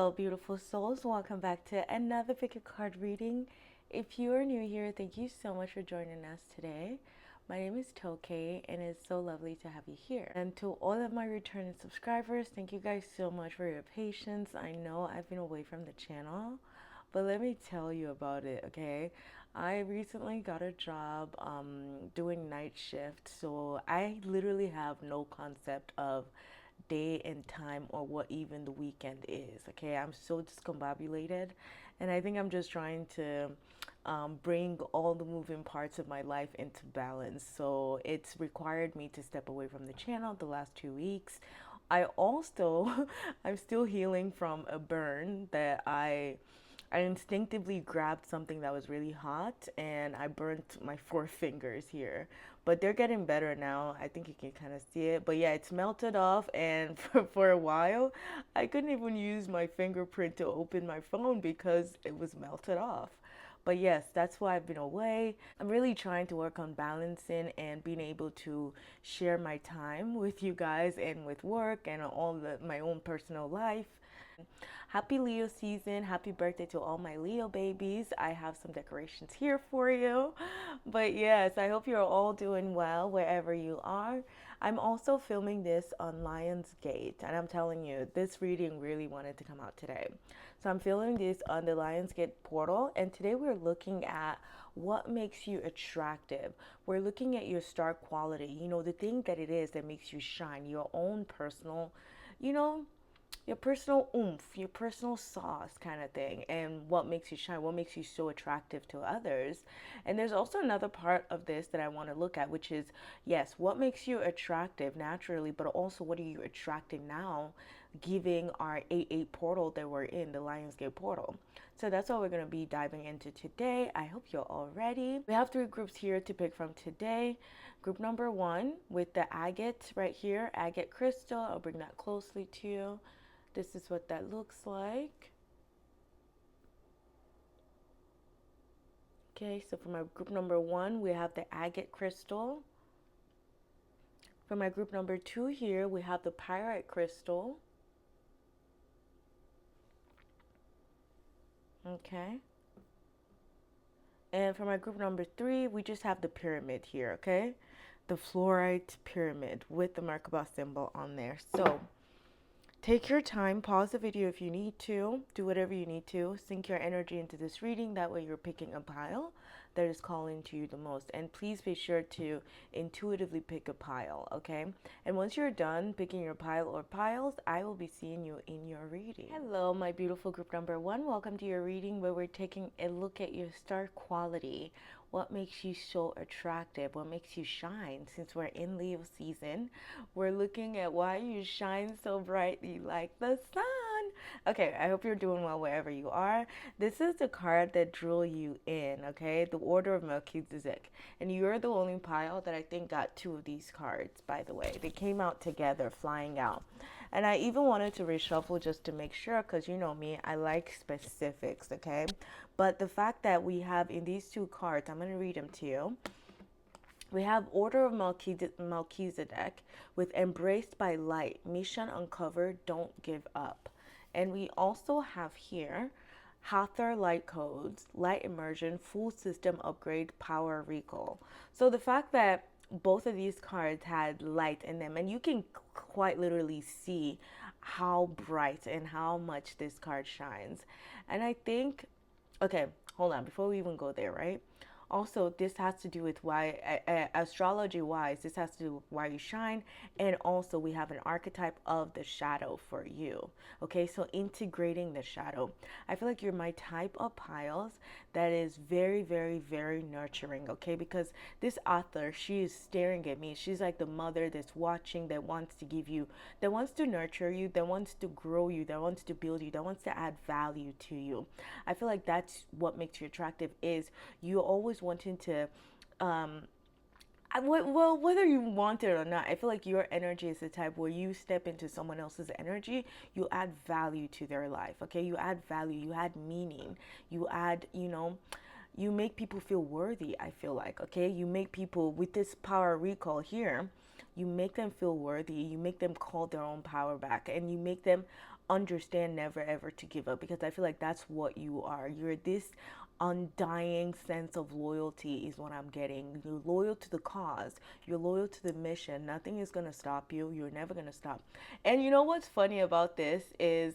Hello, beautiful souls. Welcome back to another pick a card reading. If you are new here, thank you so much for joining us today. My name is Toké, and it's so lovely to have you here. And to all of my returning subscribers, thank you guys so much for your patience. I know I've been away from the channel, but let me tell you about it, okay? I recently got a job doing night shift, so I literally have no concept of day and time or what even the weekend is. Okay, I'm so discombobulated, and I think I'm just trying to bring all the moving parts of my life into balance. So it's required me to step away from the channel the last 2 weeks. I also I'm still healing from a burn that I instinctively grabbed something that was really hot and I burnt my 4 fingers here. But they're getting better now. I think you can kind of see it. But yeah, it's melted off. And for a while, I couldn't even use my fingerprint to open my phone because it was melted off. But yes, that's why I've been away. I'm really trying to work on balancing and being able to share my time with you guys and with work and my own personal life. Happy Leo season. Happy birthday to all my Leo babies. I have some decorations here for you. But yes, I hope you're all doing well wherever you are. I'm also filming this on Lionsgate, and I'm telling you, this reading really wanted to come out today. So I'm filming this on the Lionsgate portal, and today we're looking at what makes you attractive. We're looking at your star quality, the thing that it is that makes you shine, your own personal, you know, your personal oomph, your personal sauce kind of thing, and what makes you shine, what makes you so attractive to others. And there's also another part of this that I want to look at, which is, yes, what makes you attractive naturally, but also what are you attracting now, giving our 8-8 portal that we're in, the Lionsgate portal. So that's what we're going to be diving into today. I hope you're all ready. We have 3 groups here to pick from today. Group number 1 with the agate right here, agate crystal. I'll bring that closely to you. This is what that looks like. Okay, so for my group number 1, we have the agate crystal. For my group number 2 here, we have the pyrite crystal. Okay. And for my group number 3, we just have the pyramid here, okay? The fluorite pyramid with the Merkaba symbol on there. So take your time, pause the video if you need to, do whatever you need to, sink your energy into this reading. That way you're picking a pile that is calling to you the most. And please be sure to intuitively pick a pile, okay? And once you're done picking your pile or piles, I will be seeing you in your reading. Hello, my beautiful group number 1. Welcome to your reading where we're taking a look at your star quality. What makes you so attractive? What makes you shine? Since we're in Leo season, we're looking at why you shine so brightly like the sun. Okay, I hope you're doing well wherever you are. This is the card that drew you in, okay? The Order of Melchizedek. And you're the only pile that I think got 2 of these cards, by the way. They came out together, flying out. And I even wanted to reshuffle just to make sure, because you know me, I like specifics, okay? But the fact that we have in these 2 cards, I'm going to read them to you. We have Order of Melchizedek with Embraced by Light, Mission Uncovered, Don't Give Up. And we also have here Hathor Light Codes, Light Immersion, Full System Upgrade, Power Recall. So the fact that both of these cards had light in them, and you can quite literally see how bright and how much this card shines. And I think, okay, hold on, before we even go there, right? Also, this has to do with why, astrology wise, this has to do with why you shine. And also, we have an archetype of the shadow for you. Okay, so integrating the shadow. I feel like you're my type of piles that is very, very, very nurturing. Okay, because this author, she is staring at me. She's like the mother that's watching, that wants to give you, that wants to nurture you, that wants to grow you, that wants to build you, that wants to add value to you. I feel like that's what makes you attractive, is you always wanting to well, whether you want it or not, I feel like your energy is the type where you step into someone else's energy, you add value to their life. Okay, you add value, you add meaning, you add, you make people feel worthy. I feel like, okay, you make people, with this power recall here, You make them feel worthy. You make them call their own power back, and you make them understand never ever to give up, because I feel like that's what you are. You're this undying sense of loyalty is what I'm getting. You're loyal to the cause. You're loyal to the mission. Nothing is going to stop you. You're never going to stop. And you know what's funny about this is,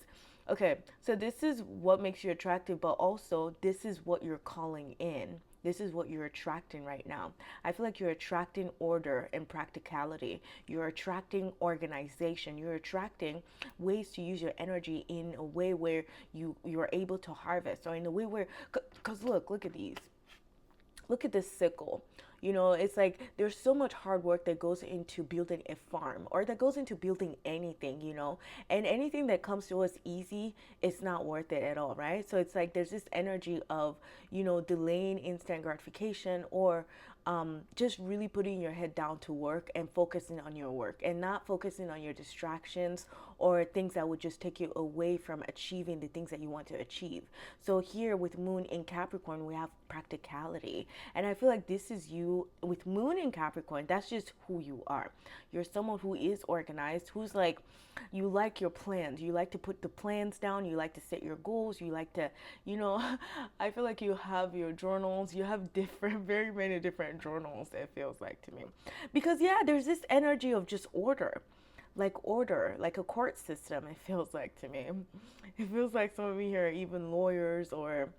okay, so this is what makes you attractive, but also this is what you're calling in. This is what you're attracting right now. I feel like you're attracting order and practicality. You're attracting organization. You're attracting ways to use your energy in a way where you're able to harvest, or in a way where, because look at these. Look at this sickle. You know, it's like there's so much hard work that goes into building a farm, or that goes into building anything, you know, and anything that comes to us easy, it's not worth it at all, right? So it's like there's this energy of, you know, delaying instant gratification, or just really putting your head down to work and focusing on your work, and not focusing on your distractions or things that would just take you away from achieving the things that you want to achieve. So here with Moon in Capricorn, we have practicality. And I feel like this is you with Moon in Capricorn. That's just who you are. You're someone who is organized, who's like, you like your plans. You like to put the plans down. You like to set your goals. You like to, you know, I feel like you have your journals. You have different, very many different journals, it feels like to me. Because, yeah, there's this energy of just order, like a court system, it feels like to me. It feels like some of you here are even lawyers or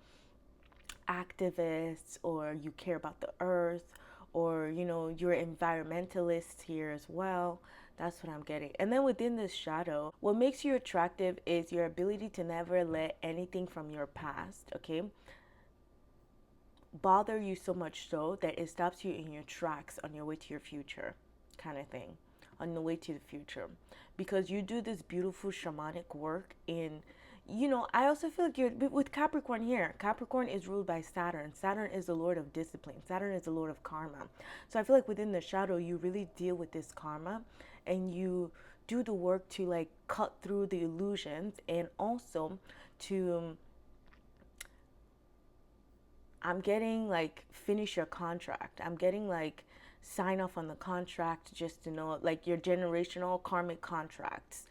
activists, or you care about the earth, or, you know, you're environmentalists here as well. That's what I'm getting. And then within this shadow, what makes you attractive is your ability to never let anything from your past, okay, bother you so much so that it stops you in your tracks on your way to your future, kind of thing, on the way to the future. Because you do this beautiful shamanic work in, you know, I also feel like you're with Capricorn here. Capricorn is ruled by Saturn. Saturn is the lord of discipline. Saturn is the lord of karma. So I feel like within the shadow, you really deal with this karma, and you do the work to like cut through the illusions, and also to, I'm getting like finish your contract. I'm getting like sign off on the contract, just to know, like your generational karmic contracts,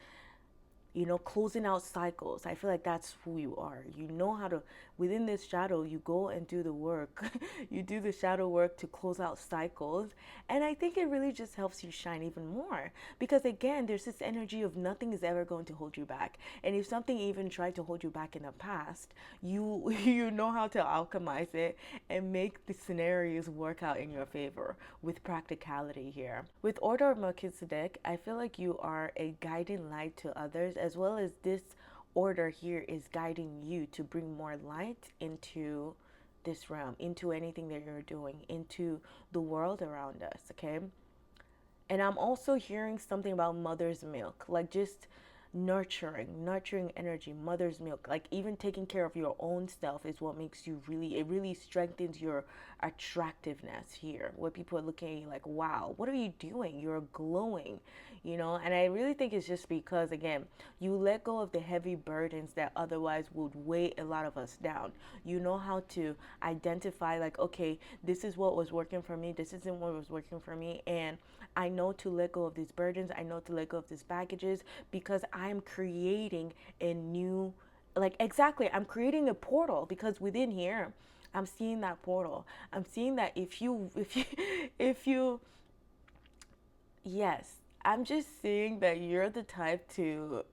you know, closing out cycles. I feel like that's who you are. You know how to, within this shadow, you go and do the work. You do the shadow work to close out cycles. And I think it really just helps you shine even more. Because again, there's this energy of nothing is ever going to hold you back. And if something even tried to hold you back in the past, you know how to alchemize it and make the scenarios work out in your favor with practicality here. With Order of Melchizedek, I feel like you are a guiding light to others, as well as this order here is guiding you to bring more light into this realm, into anything that you're doing, into the world around us, okay? And I'm also hearing something about mother's milk, like just nurturing energy, mother's milk, like even taking care of your own self is what makes you really, it really strengthens your attractiveness here, where people are looking at you like, wow, what are you doing? You're glowing, you know? And I really think it's just because, again, you let go of the heavy burdens that otherwise would weigh a lot of us down. You know how to identify, like, okay, this is what was working for me, this isn't what was working for me, and I know to let go of these burdens, I know to let go of these baggages, because I'm creating a new, like, exactly, I'm creating a portal, because within here, I'm seeing that portal. I'm seeing that if you, yes, I'm just seeing that you're the type to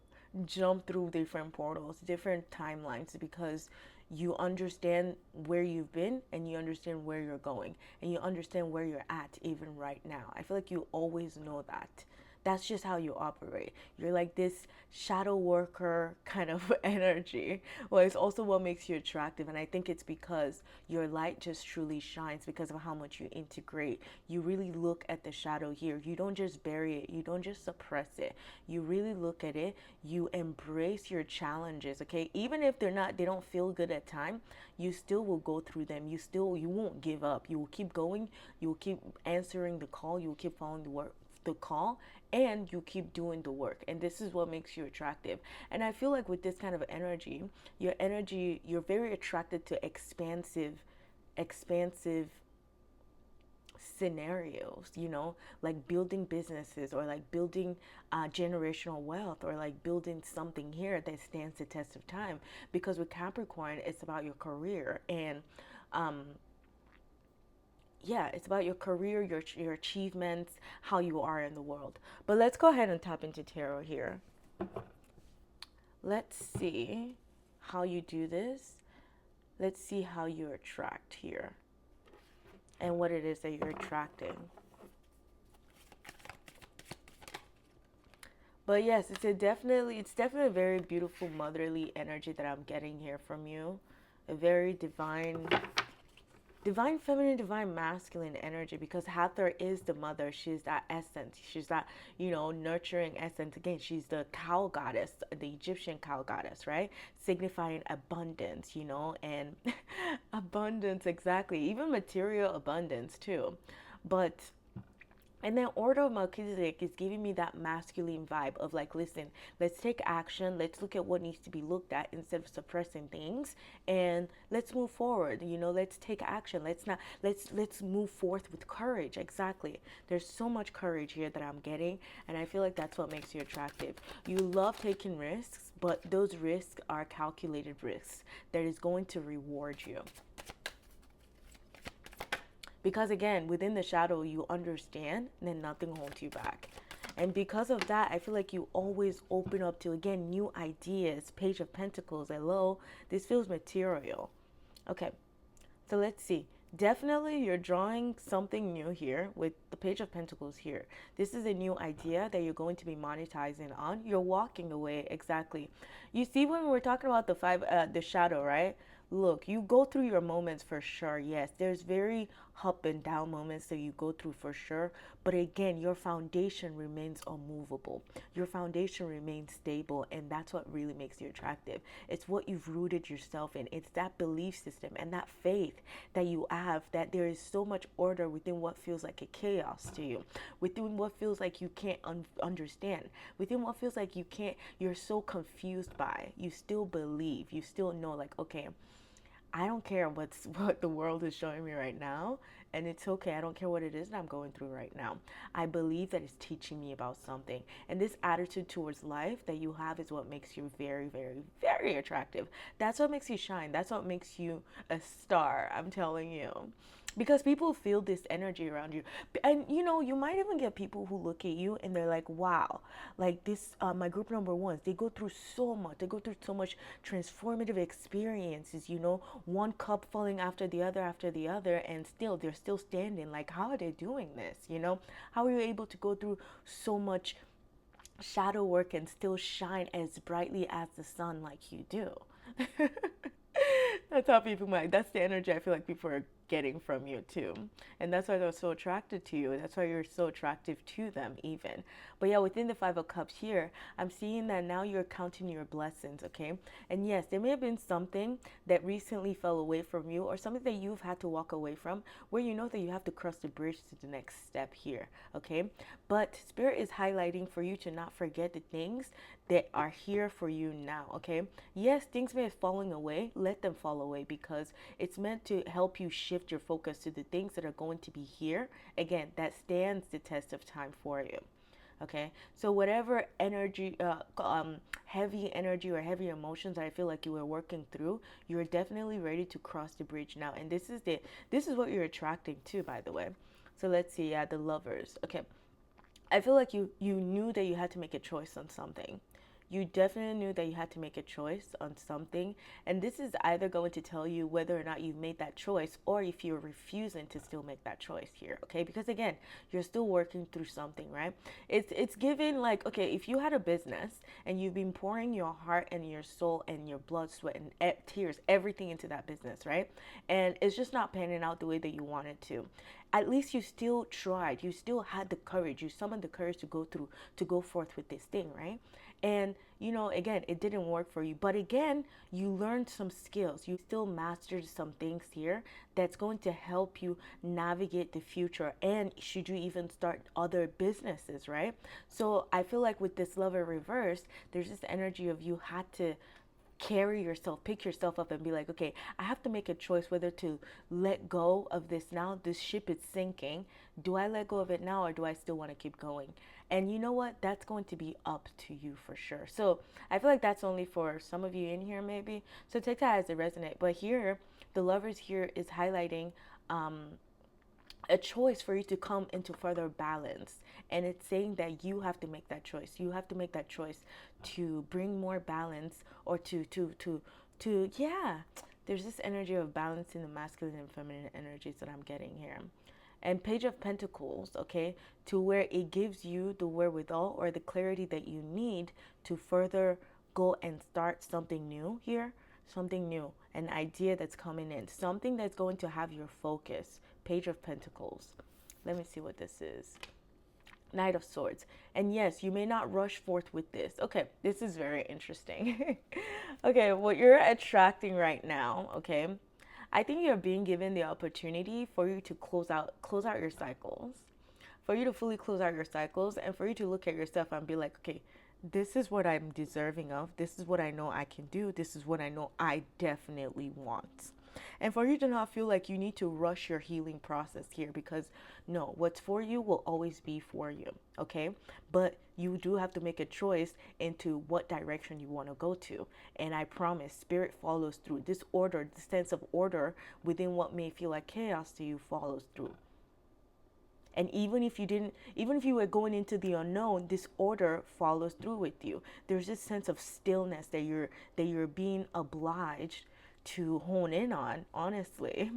jump through different portals, different timelines, because you understand where you've been, and you understand where you're going, and you understand where you're at even right now. I feel like you always know that. That's just how you operate. You're like this shadow worker kind of energy. Well, it's also what makes you attractive. And I think it's because your light just truly shines because of how much you integrate. You really look at the shadow here. You don't just bury it. You don't just suppress it. You really look at it. You embrace your challenges, okay? Even if they don't feel good at time, you still will go through them. You won't give up. You will keep going. You will keep answering the call. You will keep following the call, and you keep doing the work. And this is what makes you attractive. And I feel like with this kind of energy, you're very attracted to expansive scenarios, you know, like building businesses, or like building generational wealth, or like building something here that stands the test of time. Because with Capricorn, it's about your career, and um, yeah, it's about your career, your achievements, how you are in the world. But let's go ahead and tap into tarot here. Let's see how you do this. Let's see how you attract here, and what it is that you're attracting. But yes, it's definitely a very beautiful motherly energy that I'm getting here from you. A very divine feminine, divine masculine energy, because Hathor is the mother. She's that essence. She's that, you know, nurturing essence. Again, she's the cow goddess, the Egyptian cow goddess, right? Signifying abundance, you know, and abundance, exactly. Even material abundance too. But and then Order of Melchizedek is giving me that masculine vibe of like, listen, let's take action. Let's look at what needs to be looked at instead of suppressing things, and let's move forward. You know, let's take action. Let's move forth with courage. Exactly. There's so much courage here that I'm getting, and I feel like that's what makes you attractive. You love taking risks, but those risks are calculated risks that is going to reward you. Because again, within the shadow, you understand, and then nothing holds you back. And because of that, I feel like you always open up to, again, new ideas. Page of Pentacles, hello. This feels material. Okay, so let's see. Definitely you're drawing something new here with the Page of Pentacles here. This is a new idea that you're going to be monetizing on. You're walking away, exactly. You see, when we're talking about the shadow, right? Look, you go through your moments for sure. Yes, there's very up and down moments that you go through for sure. But again, your foundation remains unmovable. Your foundation remains stable, and that's what really makes you attractive. It's what you've rooted yourself in. It's that belief system and that faith that you have, that there is so much order within what feels like a chaos to you, within what feels like you can't understand, within what feels like you're so confused by. You still believe. You still know, like, okay, I don't care what the world is showing me right now, and it's okay. I don't care what it is that I'm going through right now. I believe that it's teaching me about something. And this attitude towards life that you have is what makes you very, very, very attractive. That's what makes you shine. That's what makes you a star, I'm telling you. Because people feel this energy around you. And you know, you might even get people who look at you and they're like, wow, like this, my group number ones, they go through so much. They go through so much transformative experiences, you know, one cup falling after the other, and still, they're still standing. Like, how are they doing this? You know, how are you able to go through so much shadow work and still shine as brightly as the sun like you do? That's how people might, that's the energy I feel like people are getting from you too. And that's why they're so attracted to you. That's why you're so attractive to them even. But yeah, within the Five of Cups here, I'm seeing that now you're counting your blessings, okay? And yes, there may have been something that recently fell away from you, or something that you've had to walk away from, where you know that you have to cross the bridge to the next step here, okay? But Spirit is highlighting for you to not forget the things that are here for you now, okay? Yes, things may have fallen away. Let them fall away, because it's meant to help you shift your focus to the things that are going to be here. Again, that stands the test of time for you. Okay, so whatever energy, heavy energy or heavy emotions I feel like you were working through, you're definitely ready to cross the bridge now. And this is what you're attracting to, by the way. So let's see, yeah, the Lovers. Okay, I feel like you knew that you had to make a choice on something. You definitely knew that you had to make a choice on something. And this is either going to tell you whether or not you've made that choice, or if you're refusing to still make that choice here, okay? Because again, you're still working through something, right? It's given like, okay, if you had a business and you've been pouring your heart and your soul and your blood, sweat, and tears, everything into that business, right? And it's just not panning out the way that you wanted to. At least you still tried. You still had the courage. You summoned the courage to go forth with this thing, right? And you know, again, it didn't work for you, but again, you learned some skills. You still mastered some things here that's going to help you navigate the future, and should you even start other businesses, right? So I feel like with this Lover reverse, there's this energy of you had to carry yourself, pick yourself up and be like, okay, I have to make a choice whether to let go of this now. This ship is sinking. Do I let go of it now, or do I still want to keep going? And you know what? That's going to be up to you for sure. So I feel like that's only for some of you in here, maybe. So take that as a resonate. But here, the lovers here is highlighting a choice for you to come into further balance. And it's saying that you have to make that choice. You have to make that choice to bring more balance, or to yeah. There's this energy of balance in the masculine and feminine energies that I'm getting here. And Page of Pentacles, okay, to where it gives you the wherewithal or the clarity that you need to further go and start something new here. Something new, an idea that's coming in, something that's going to have your focus. Page of Pentacles. Let me see what this is. Knight of Swords. And yes, you may not rush forth with this. Okay, this is very interesting. Okay, what you're attracting right now, okay, I think you're being given the opportunity for you to close out your cycles. For you to fully close out your cycles, and for you to look at yourself and be like, okay, this is what I'm deserving of. This is what I know I can do. This is what I know I definitely want. And for you to not feel like you need to rush your healing process here, because no, what's for you will always be for you, okay? But you do have to make a choice into what direction you want to go to. And I promise, Spirit follows through. This order, this sense of order within what may feel like chaos to you follows through. And even if you were going into the unknown, this order follows through with you. There's this sense of stillness that you're being obliged to hone in on, honestly,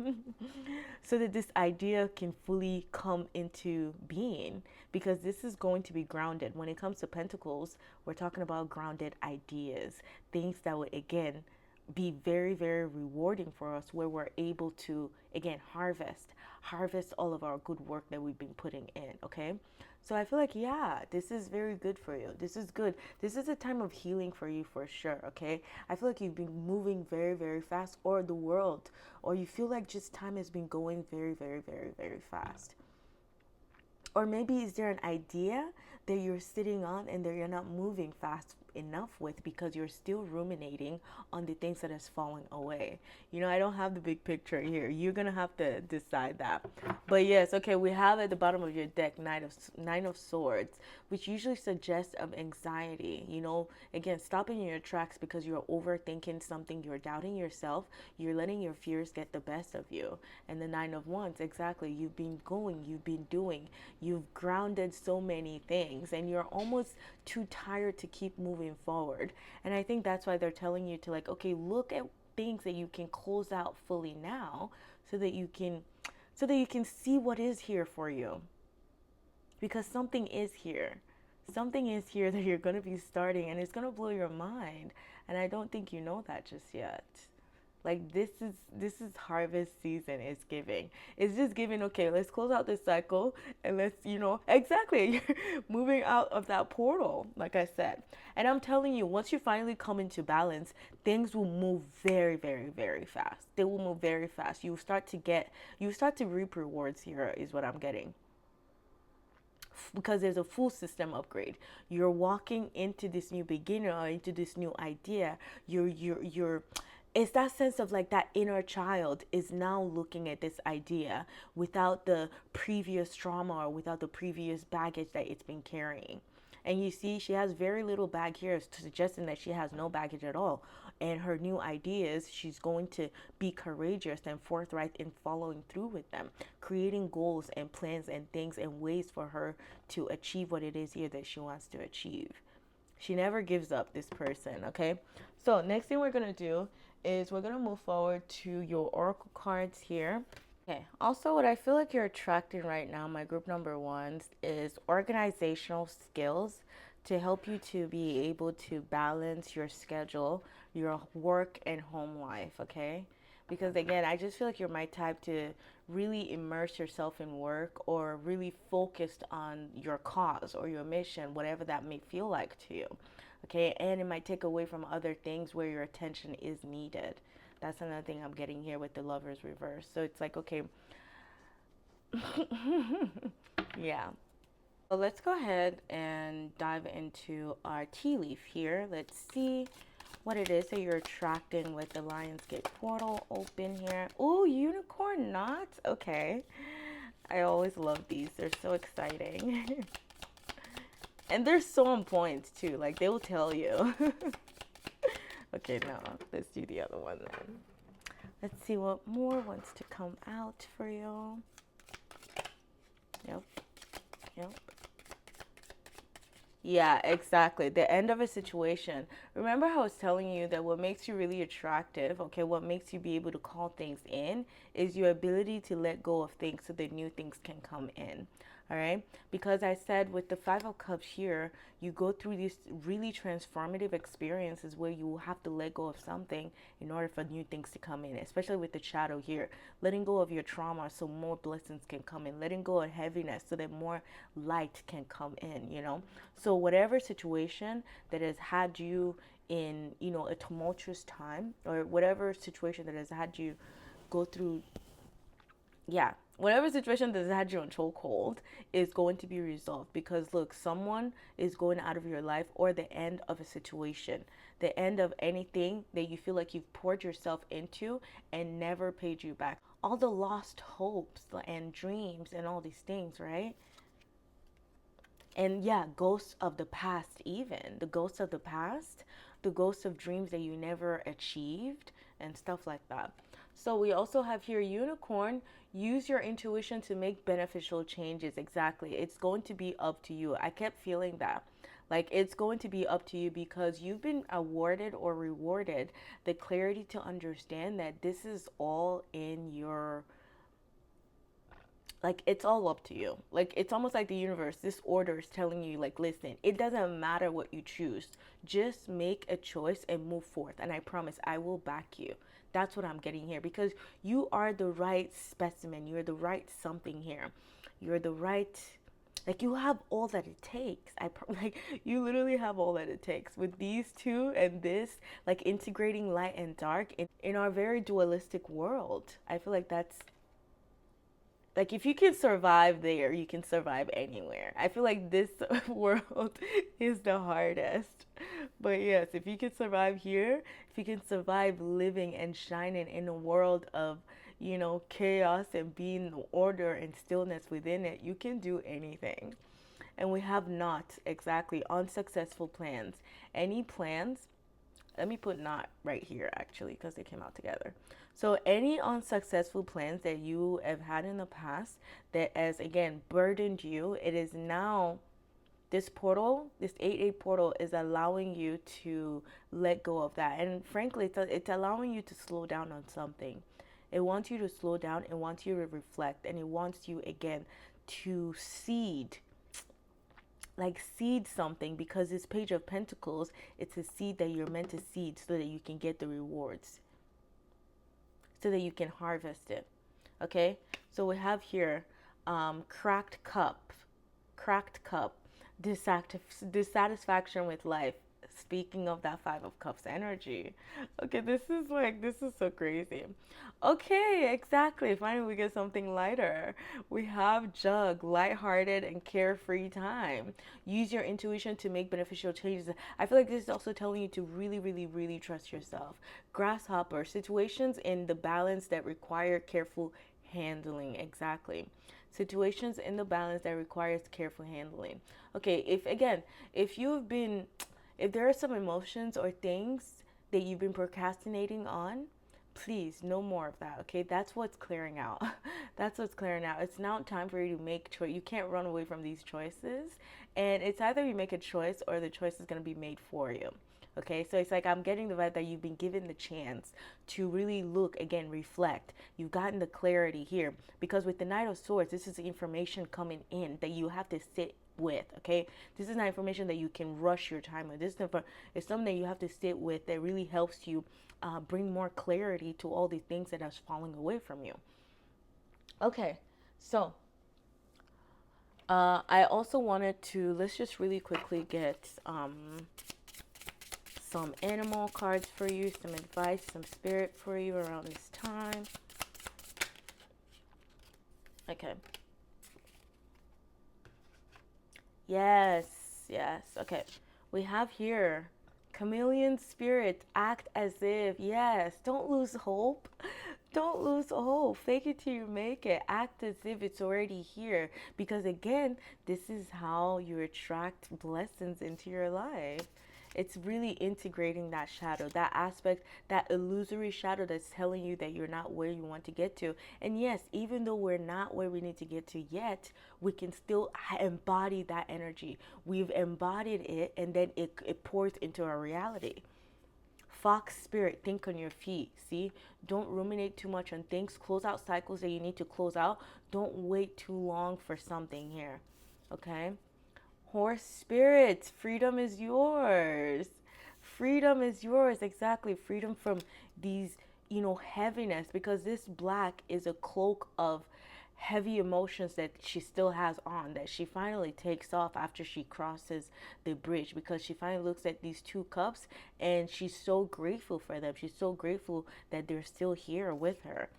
so that this idea can fully come into being, because this is going to be grounded. When it comes to Pentacles, we're talking about grounded ideas, things that would, again, be very, very rewarding for us, where we're able to, again, harvest all of our good work that we've been putting in, okay? So I feel like, yeah, this is very good for you. This is good. This is a time of healing for you for sure, okay? I feel like you've been moving very, very fast, or the world, or you feel like just time has been going very, very, very, very fast. Or maybe is there an idea that you're sitting on and that you're not moving fast enough with, because you're still ruminating on the things that has fallen away. You know, I don't have the big picture here. You're gonna have to decide that. But yes, okay, we have at the bottom of your deck Nine of Swords, which usually suggests of anxiety. You know, again, stopping in your tracks because you're overthinking something, you're doubting yourself, you're letting your fears get the best of you. And the Nine of Wands, exactly, you've been going, you've been doing, you've grounded so many things, and you're almost too tired to keep moving forward. And I think that's why they're telling you to, like, okay, look at things that you can close out fully now, so that you can see what is here for you, because something is here that you're going to be starting, and it's going to blow your mind. And I don't think you know that just yet. Like, this is harvest season. It's just giving, okay, let's close out this cycle, and let's, exactly, you're moving out of that portal, like I said. And I'm telling you, once you finally come into balance, things will move very, very, very fast. They will move very fast. You start to reap rewards here, is what I'm getting, because there's a full system upgrade. You're walking into this new beginning, or into this new idea. You're it's that sense of, like, that inner child is now looking at this idea without the previous trauma, or without the previous baggage that it's been carrying. And you see, she has very little bag here, suggesting that she has no baggage at all. And her new ideas, she's going to be courageous and forthright in following through with them, creating goals and plans and things and ways for her to achieve what it is here that she wants to achieve. She never gives up, this person, okay? So next thing we're going to do is we're going to move forward to your oracle cards here. Okay, also what I feel like you're attracting right now, my group number ones, is organizational skills to help you to be able to balance your schedule, your work and home life, okay? Because again, I just feel like you're my type to really immerse yourself in work, or really focused on your cause or your mission, whatever that may feel like to you. Okay, and it might take away from other things where your attention is needed. That's another thing I'm getting here with the Lovers reverse. So it's like, okay, yeah. So let's go ahead and dive into our tea leaf here. Let's see what it is that you're attracting with the Lionsgate portal open here. Oh, unicorn knots. Okay. I always love these. They're so exciting. And they're so on point too. Like they will tell you. Okay, now let's do the other one then. Let's see what more wants to come out for you. Yep. Yep. Yeah, exactly. The end of a situation. Remember how I was telling you that what makes you really attractive, okay, what makes you be able to call things in is your ability to let go of things so that new things can come in. All right, because I said with the Five of Cups here, you go through these really transformative experiences where you have to let go of something in order for new things to come in, especially with the shadow here. Letting go of your trauma so more blessings can come in, letting go of heaviness so that more light can come in, you know. So whatever situation that has had you in, you know, a tumultuous time, or whatever situation that has had you go through, yeah, whatever situation that has had you on chokehold is going to be resolved, because look, someone is going out of your life, or the end of a situation, the end of anything that you feel like you've poured yourself into and never paid you back, all the lost hopes and dreams and all these things, right? And yeah, ghosts of the past, even the ghosts of the past, the ghosts of dreams that you never achieved and stuff like that. So we also have here unicorn. Use your intuition to make beneficial changes. Exactly, it's going to be up to you. I kept feeling that, like it's going to be up to you, because you've been awarded or rewarded the clarity to understand that this is all in your, like it's all up to you. Like it's almost like the universe, this order is telling you, like, listen, it doesn't matter what you choose, just make a choice and move forth, and I promise I will back you. That's what I'm getting here, because you are the right specimen, you're the right something here, you're the right, like you have all that it takes. Like you literally have all that it takes with these two and this, like integrating light and dark in our very dualistic world. I feel like that's, like if you can survive there, you can survive anywhere. I feel like this world is the hardest. But yes, if you can survive here, if you can survive living and shining in a world of, you know, chaos and being order and stillness within it, you can do anything. And we have not exactly unsuccessful plans. Any plans, let me put not right here actually, because they came out together. So any unsuccessful plans that you have had in the past that has again burdened you, it is now, this portal, this 8-8 portal is allowing you to let go of that. And frankly, it's allowing you to slow down on something. It wants you to slow down, it wants you to reflect, and it wants you again to seed, like seed something, because this Page of Pentacles, it's a seed that you're meant to seed so that you can get the rewards, so that you can harvest it. Okay, so we have here cracked cup, cracked cup, dissatisfaction with life. Speaking of that Five of Cups energy. Okay, this is so crazy. Okay, exactly. Finally, we get something lighter. We have Jug, lighthearted and carefree time. Use your intuition to make beneficial changes. I feel like this is also telling you to really, really, really trust yourself. Grasshopper, situations in the balance that require careful handling. Exactly. Situations in the balance that requires careful handling. Okay, if you've been, if there are some emotions or things that you've been procrastinating on, please, no more of that. Okay, that's what's clearing out. That's what's clearing out. It's now time for you to make choice. You can't run away from these choices, and it's either you make a choice or the choice is going to be made for you. Okay, so it's like I'm getting the vibe that you've been given the chance to really look again, reflect. You've gotten the clarity here, because with the Knight of Swords, this is the information coming in that you have to sit with. Okay, this is not information that you can rush your time with. This is something that you have to sit with, that really helps you bring more clarity to all the things that are falling away from you. Okay, so I also wanted to, let's just really quickly get some animal cards for you, some advice, some spirit for you around this time. Okay. Yes, yes. Okay. We have here Chameleon spirit, act as if, yes, don't lose hope. Don't lose hope. Fake it till you make it. Act as if it's already here. Because again, this is how you attract blessings into your life. It's really integrating that shadow, that aspect, that illusory shadow that's telling you that you're not where you want to get to. And yes, even though we're not where we need to get to yet, we can still embody that energy. We've embodied it, and then it pours into our reality. Fox spirit, think on your feet. See, don't ruminate too much on things. Close out cycles that you need to close out. Don't wait too long for something here. Okay? Horse spirit, freedom is yours. Freedom is yours. Exactly. Freedom from these, heaviness, because this black is a cloak of heavy emotions that she still has on, that she finally takes off after she crosses the bridge, because she finally looks at these two cups and she's so grateful for them. She's so grateful that they're still here with her.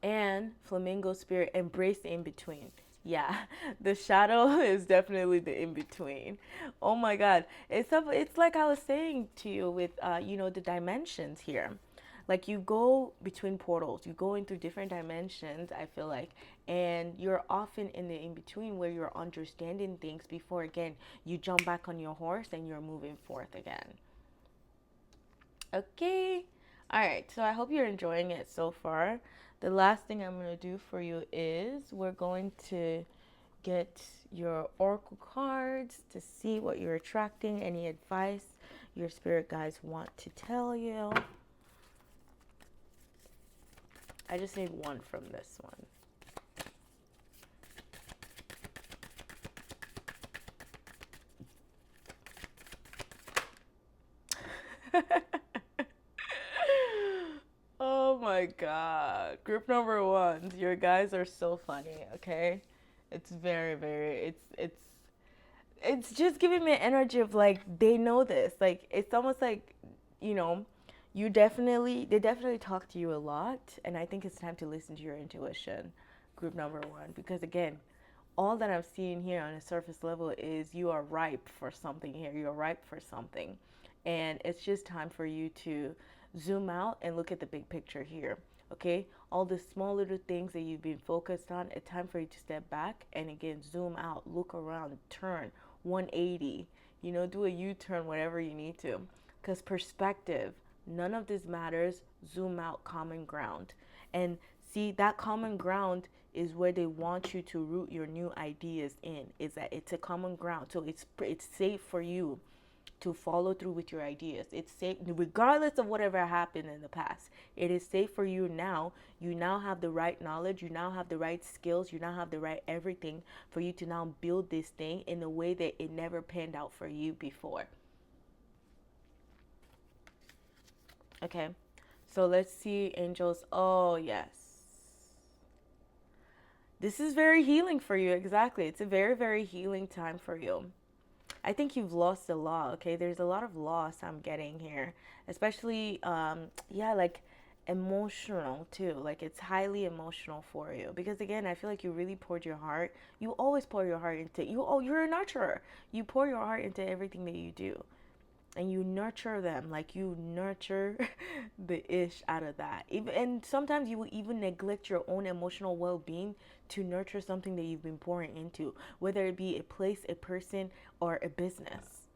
And flamingo spirit, embrace the in between. Yeah, the shadow is definitely the in between. Oh my God, it's like I was saying to you with the dimensions here. Like you go between portals, you go into different dimensions, I feel like, and you're often in the in between where you're understanding things before again you jump back on your horse and you're moving forth again. Okay. All right. So I hope you're enjoying it so far. The last thing I'm going to do for you is we're going to get your oracle cards to see what you're attracting, any advice your spirit guides want to tell you. I just need one from this one. Oh my God. Group number one. Your guys are so funny, okay? It's very, very, it's just giving me an energy of like, they know this. Like, it's almost like, you know, they definitely talk to you a lot. And I think it's time to listen to your intuition, group number one. Because again, all that I'm seeing here on a surface level is you are ripe for something here. You're ripe for something. And it's just time for you to zoom out and look at the big picture here. Okay, all the small little things that you've been focused on, it's time for you to step back and again zoom out, look around, turn 180, do a U-turn, whatever you need to, because perspective, none of this matters. Zoom out, common ground. And see, that common ground is where they want you to root your new ideas in, is that it's a common ground, so it's safe for you to follow through with your ideas. It's safe regardless of whatever happened in the past. It is safe for you now. You now have the right knowledge, you now have the right skills, you now have the right everything for you to now build this thing in a way that it never panned out for you before. Okay, so let's see, angels. Oh yes, this is very healing for you. Exactly, it's a very, very healing time for you. I think you've lost a lot, okay? There's a lot of loss I'm getting here, especially, like emotional too. Like it's highly emotional for you because again, I feel like you really poured your heart. You always pour your heart into you. Oh, you're a nurturer. You pour your heart into everything that you do, and you nurture them. Like you nurture the ish out of that. Even and sometimes you will even neglect your own emotional well-being to nurture something that you've been pouring into, whether it be a place, a person, or a business.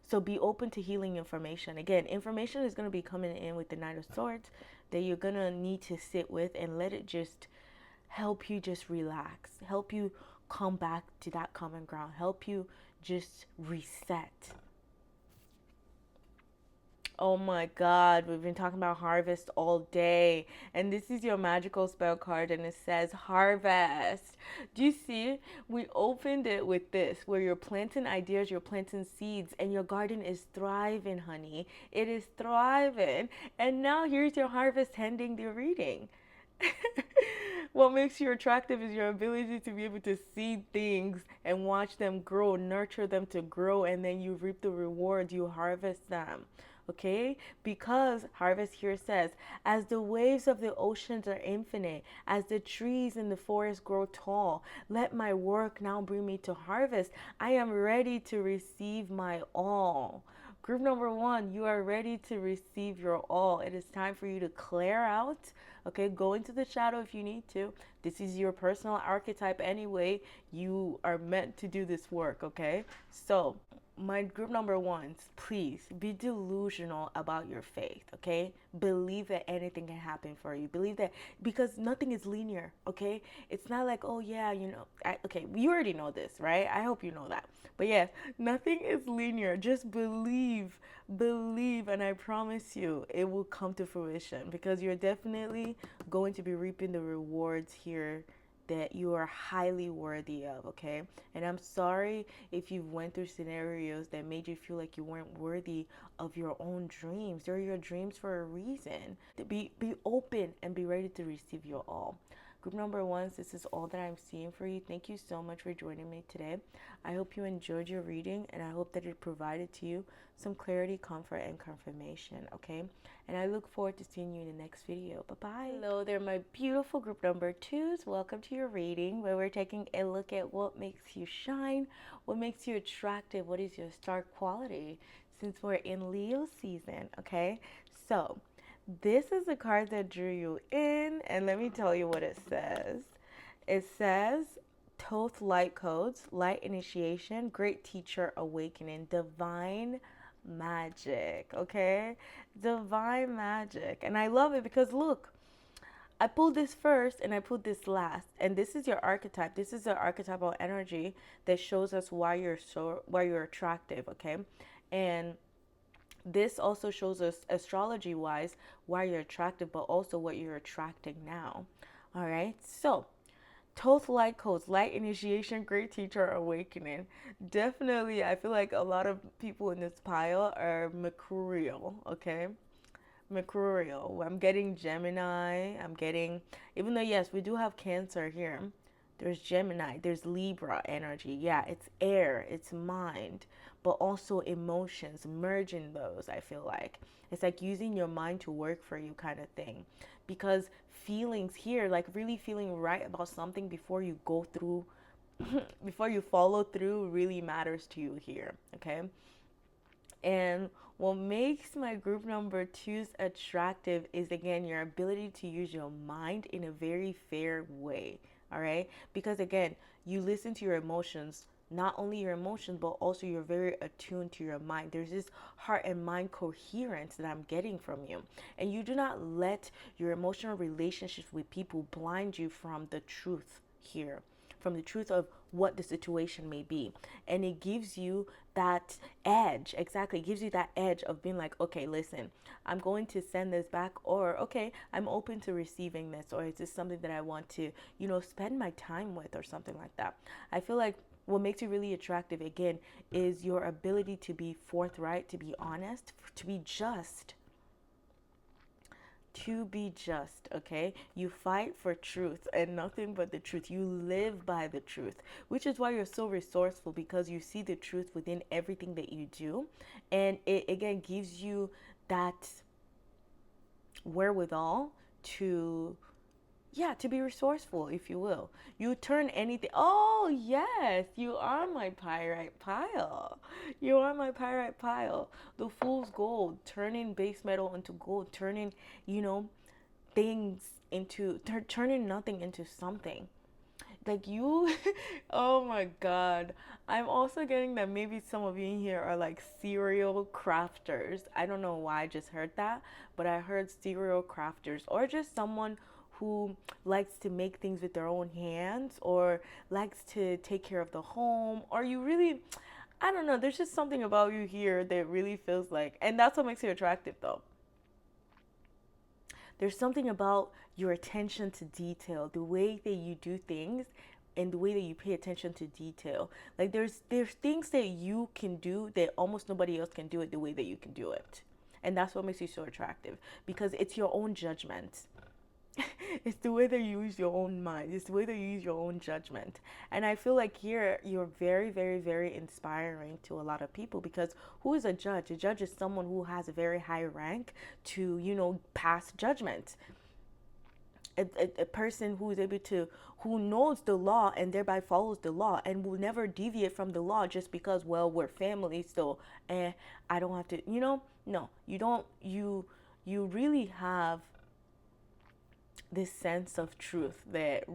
So be open to healing information. Again, information is going to be coming in with the Knight of Swords that you're going to need to sit with and let it just help you just relax, help you come back to that common ground, help you just reset. Oh my God, we've been talking about harvest all day. And this is your magical spell card and it says harvest. Do you see? We opened it with this, where you're planting ideas, you're planting seeds, and your garden is thriving, honey. It is thriving. And now here's your harvest ending the reading. What makes you attractive is your ability to be able to see things and watch them grow, nurture them to grow, and then you reap the rewards, you harvest them. Okay, because harvest here says, as the waves of the oceans are infinite, as the trees in the forest grow tall, let my work now bring me to harvest. I am ready to receive my all. Group number one, you are ready to receive your all. It is time for you to clear out. Okay, go into the shadow if you need to. This is your personal archetype anyway. You are meant to do this work, okay? So, my group number ones, please be delusional about your faith, okay? Believe that anything can happen for you. Believe that, because nothing is linear, okay? It's not like, oh yeah, okay, you already know this, right? I hope you know that. But yes, nothing is linear. Just believe, and I promise you it will come to fruition, because you're definitely going to be reaping the rewards here that you are highly worthy of, okay? And I'm sorry if you've went through scenarios that made you feel like you weren't worthy of your own dreams. They're your dreams for a reason. Be open and be ready to receive your all. Group number ones, this is all that I'm seeing for you. Thank you so much for joining me today. I hope you enjoyed your reading, and I hope that it provided to you some clarity, comfort, and confirmation, okay? And I look forward to seeing you in the next video. Bye-bye. Hello there, my beautiful group number twos. Welcome to your reading, where we're taking a look at what makes you shine, what makes you attractive, what is your star quality, since we're in Leo season, okay? So, this is the card that drew you in, and let me tell you what it says. It says, Thoth light codes, light initiation, great teacher awakening, divine magic, okay? Divine magic. And I love it because look, I pulled this first and I pulled this last. And this is your archetype. This is the archetypal energy that shows us why you're attractive, okay? And this also shows us astrology wise why you're attractive, but also what you're attracting now. All right. So, Thoth light codes, light initiation, great teacher awakening. Definitely, I feel like a lot of people in this pile are mercurial. Okay. Mercurial. I'm getting Gemini. I'm getting, even though, yes, we do have Cancer here. There's Gemini, there's Libra energy. Yeah, it's air, it's mind, but also emotions, merging those, I feel like. It's like using your mind to work for you, kind of thing. Because feelings here, like really feeling right about something before you go through, before you follow through, really matters to you here, okay? And what makes my group number twos attractive is, again, your ability to use your mind in a very fair way. All right. Because again, you listen to your emotions, not only your emotions, but also you're very attuned to your mind. There's this heart and mind coherence that I'm getting from you. And you do not let your emotional relationships with people blind you from the truth here, from the truth of what the situation may be. And it gives you that edge. Exactly. It gives you that edge of being like, okay, listen, I'm going to send this back, or okay, I'm open to receiving this, or is this something that I want to, spend my time with, or something like that. I feel like what makes you really attractive, again, is your ability to be forthright, to be honest, to be just. To be just, okay? You fight for truth and nothing but the truth. You live by the truth, which is why you're so resourceful, because you see the truth within everything that you do. And it, again, gives you that wherewithal to, yeah, to be resourceful, if you will. You turn anything. Oh, yes, you are my pyrite pile. You are my pyrite pile. The fool's gold, turning base metal into gold, turning, things into, turning nothing into something. Like you, oh my God. I'm also getting that maybe some of you in here are like serial crafters. I don't know why I just heard that, but I heard serial crafters, or just someone who likes to make things with their own hands, or likes to take care of the home, or you really, I don't know, there's just something about you here that really feels like, and that's what makes you attractive though. There's something about your attention to detail, the way that you do things, and the way that you pay attention to detail. Like there's things that you can do that almost nobody else can do it the way that you can do it. And that's what makes you so attractive, because it's your own judgment. It's the way that you use your own mind. It's the way that you use your own judgment. And I feel like here you're very, very, very inspiring to a lot of people, because who is a judge? A judge is someone who has a very high rank to, pass judgment. A person who is able to, who knows the law and thereby follows the law and will never deviate from the law just because, well, we're family, so I don't have to, no, you don't, you really have this sense of truth that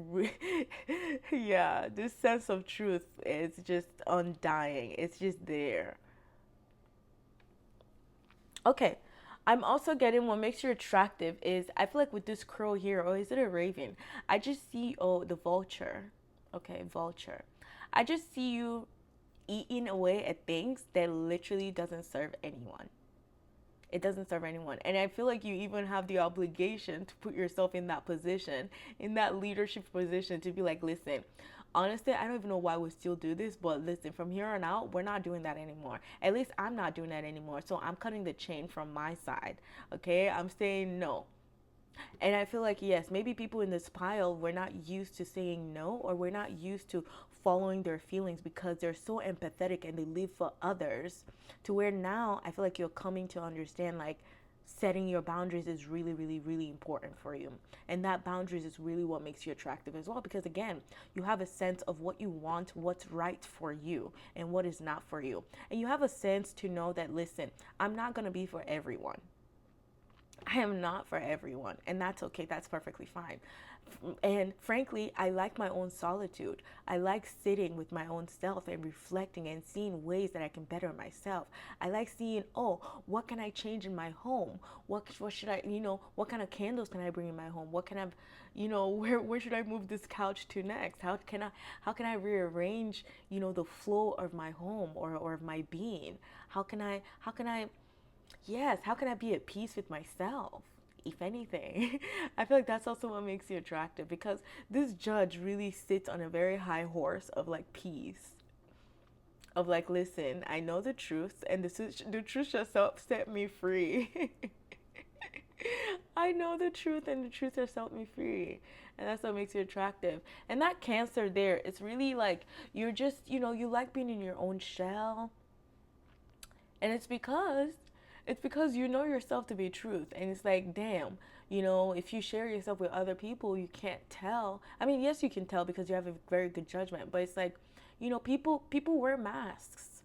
yeah, this sense of truth is just undying. It's just there. Okay. I'm also getting what makes you attractive is, I feel like with this crow here, or is it a raven? I just see, oh, the vulture. Okay, vulture. I just see you eating away at things that literally doesn't serve anyone. It doesn't serve anyone. And I feel like you even have the obligation to put yourself in that position, in that leadership position, to be like, listen, honestly, I don't even know why we still do this, but listen, from here on out, we're not doing that anymore. At least I'm not doing that anymore. So I'm cutting the chain from my side. Okay. I'm saying no. And I feel like, yes, maybe people in this pile, we're not used to saying no, or we're not used to following their feelings because they're so empathetic and they live for others, to where now I feel like you're coming to understand, like, setting your boundaries is really, really, really important for you. And that boundaries is really what makes you attractive as well. Because again, you have a sense of what you want, what's right for you, and what is not for you. And you have a sense to know that, listen, I'm not going to be for everyone. I am not for everyone, and that's okay. That's perfectly fine. And frankly, I like my own solitude. I like sitting with my own self and reflecting and seeing ways that I can better myself. I like seeing, oh, what can I change in my home? What should I, what kind of candles can I bring in my home? What can I, where should I move this couch to next? How can I rearrange, the flow of my home, or of my being? How can I Yes, how can I be at peace with myself? If anything, I feel like that's also what makes you attractive, because this judge really sits on a very high horse of like peace. Of like, listen, I know the truth, and the truth shall set me free. I know the truth, and the truth shall set me free. And that's what makes you attractive. And that Cancer there, it's really like you're just, you like being in your own shell. And it's because you know yourself to be truth. And it's like, damn, if you share yourself with other people, you can't tell. I mean, yes, you can tell because you have a very good judgment, but it's like, people wear masks.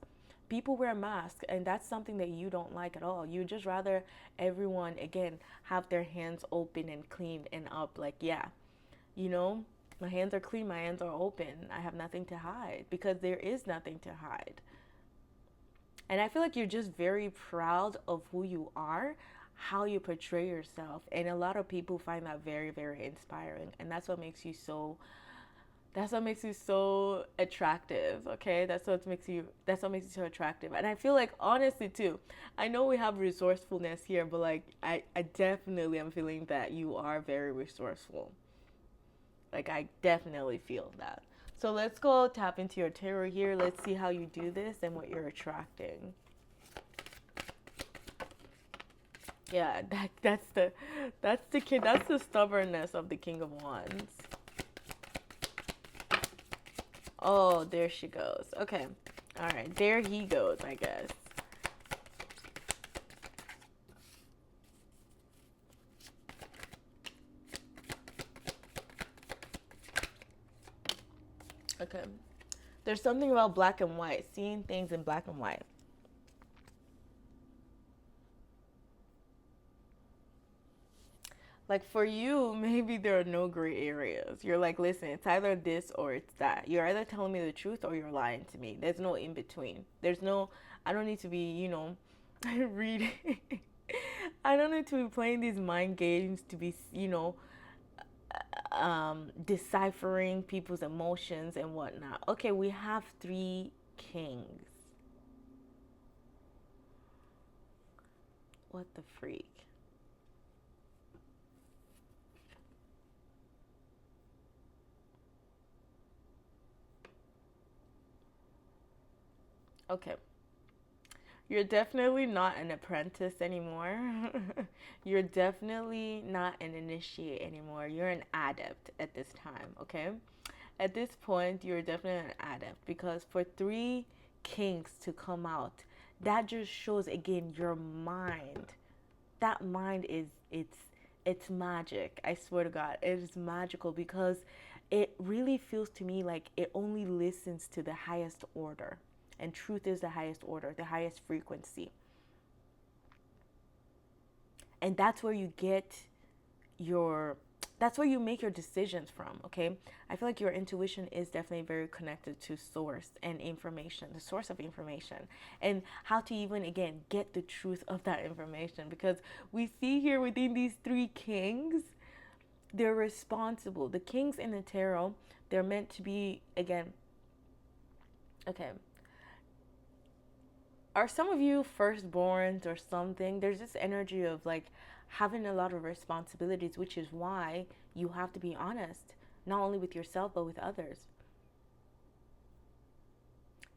People wear masks, and that's something that you don't like at all. You just rather everyone, again, have their hands open and clean and up. Like, yeah, you know, my hands are clean, my hands are open. I have nothing to hide, because there is nothing to hide. And I feel like you're just very proud of who you are, how you portray yourself. And a lot of people find that very, very inspiring. And that's what makes you so attractive, okay? That's what makes you so attractive. And I feel like, honestly too, I know we have resourcefulness here, but like I definitely am feeling that you are very resourceful. Like, I definitely feel that. So let's go tap into your tarot here. Let's see how you do this and what you're attracting. Yeah, that's the stubbornness of the King of Wands. Oh, there she goes. Okay. All right, there he goes, I guess. Okay. There's something about black and white, seeing things in black and white. Like, for you, maybe there are no gray areas. You're like, listen, it's either this or it's that. You're either telling me the truth or you're lying to me. There's no in between. I don't need to be, reading. I don't need to be playing these mind games to be, deciphering people's emotions and whatnot. Okay, we have three kings. What the freak? Okay. You're definitely not an apprentice anymore. You're definitely not an initiate anymore. You're an adept at this time, okay? At this point, you're definitely an adept because for three kings to come out, that just shows again your mind. That mind is it's magic. I swear to God, it is magical because it really feels to me like it only listens to the highest order. And truth is the highest order, the highest frequency. And that's where you get your that's where you make your decisions from, okay? I feel like your intuition is definitely very connected to source and information, the source of information, and how to even again get the truth of that information, because we see here within these three kings, they're responsible. The kings in the tarot, they're meant to be again, okay, are some of you firstborns or something? There's this energy of like having a lot of responsibilities, which is why you have to be honest, not only with yourself, but with others.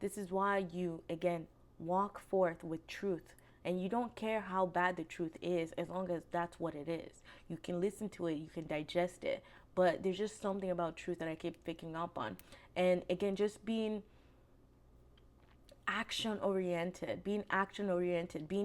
This is why you, again, walk forth with truth. And you don't care how bad the truth is, as long as that's what it is. You can listen to it, you can digest it. But there's just something about truth that I keep picking up on. And again, just being action oriented, being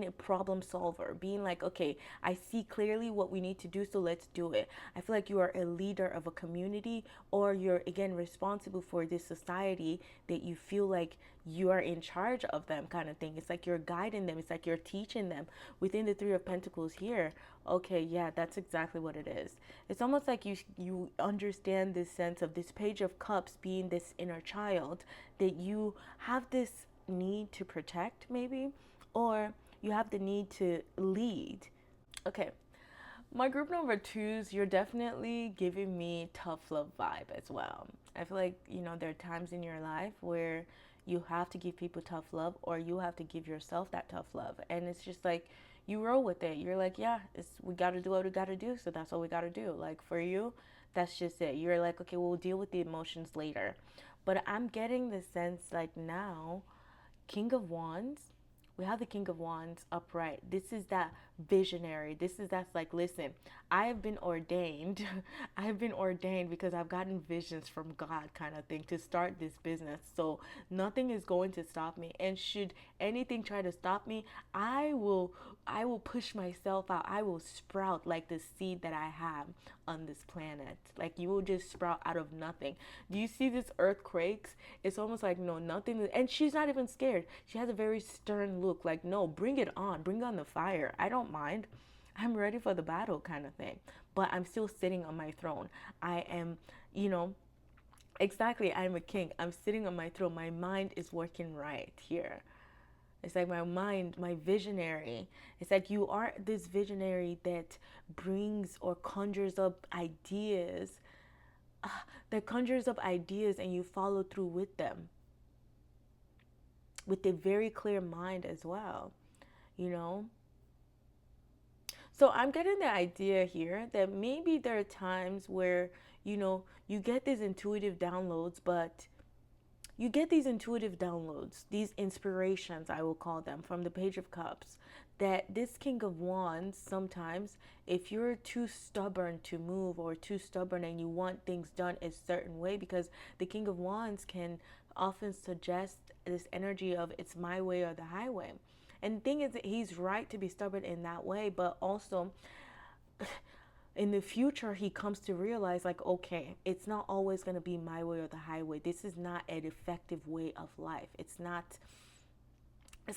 a problem solver, being like, okay, I see clearly what we need to do, so let's do it. I feel like you are a leader of a community, or you're again responsible for this society that you feel like you are in charge of them, kind of thing. It's like you're guiding them, it's like you're teaching them. Within the Three of Pentacles here, okay, yeah, that's exactly what it is. It's almost like you understand this sense of this Page of Cups being this inner child, that you have this need to protect, maybe, or you have the need to lead. Okay, my group number twos, you're definitely giving me tough love vibe as well. I feel like, there are times in your life where you have to give people tough love, or you have to give yourself that tough love, and it's just like you roll with it. You're like, yeah, we got to do what we got to do, so that's what we got to do. Like for you, that's just it. You're like, okay, we'll deal with the emotions later. But I'm getting the sense like now, King of Wands, we have the King of Wands upright. This is that visionary. That's like, listen, I have been ordained. I have been ordained because I've gotten visions from God, kind of thing, to start this business. So nothing is going to stop me. And should anything try to stop me, I will push myself out. I will sprout like the seed that I have on this planet. Like you will just sprout out of nothing. Do you see this earthquakes? It's almost like no, nothing. And she's not even scared. She has a very stern look. Like no, bring it on. Bring on the fire. I don't mind. I'm ready for the battle, kind of thing. But I'm still sitting on my throne. I am, exactly. I'm a king. I'm sitting on my throne. My mind is working right here. It's like my mind, my visionary. It's like you are this visionary that brings or conjures up ideas, and you follow through with them with a very clear mind as well, you know? So I'm getting the idea here that maybe there are times where, you get these intuitive downloads, but you get these intuitive downloads, these inspirations, I will call them, from the Page of Cups, that this King of Wands, sometimes, if you're too stubborn to move, or too stubborn and you want things done a certain way, because the King of Wands can often suggest this energy of it's my way or the highway. And the thing is that he's right to be stubborn in that way, but also in the future he comes to realize like, okay, it's not always going to be my way or the highway. This is not an effective way of life. It's not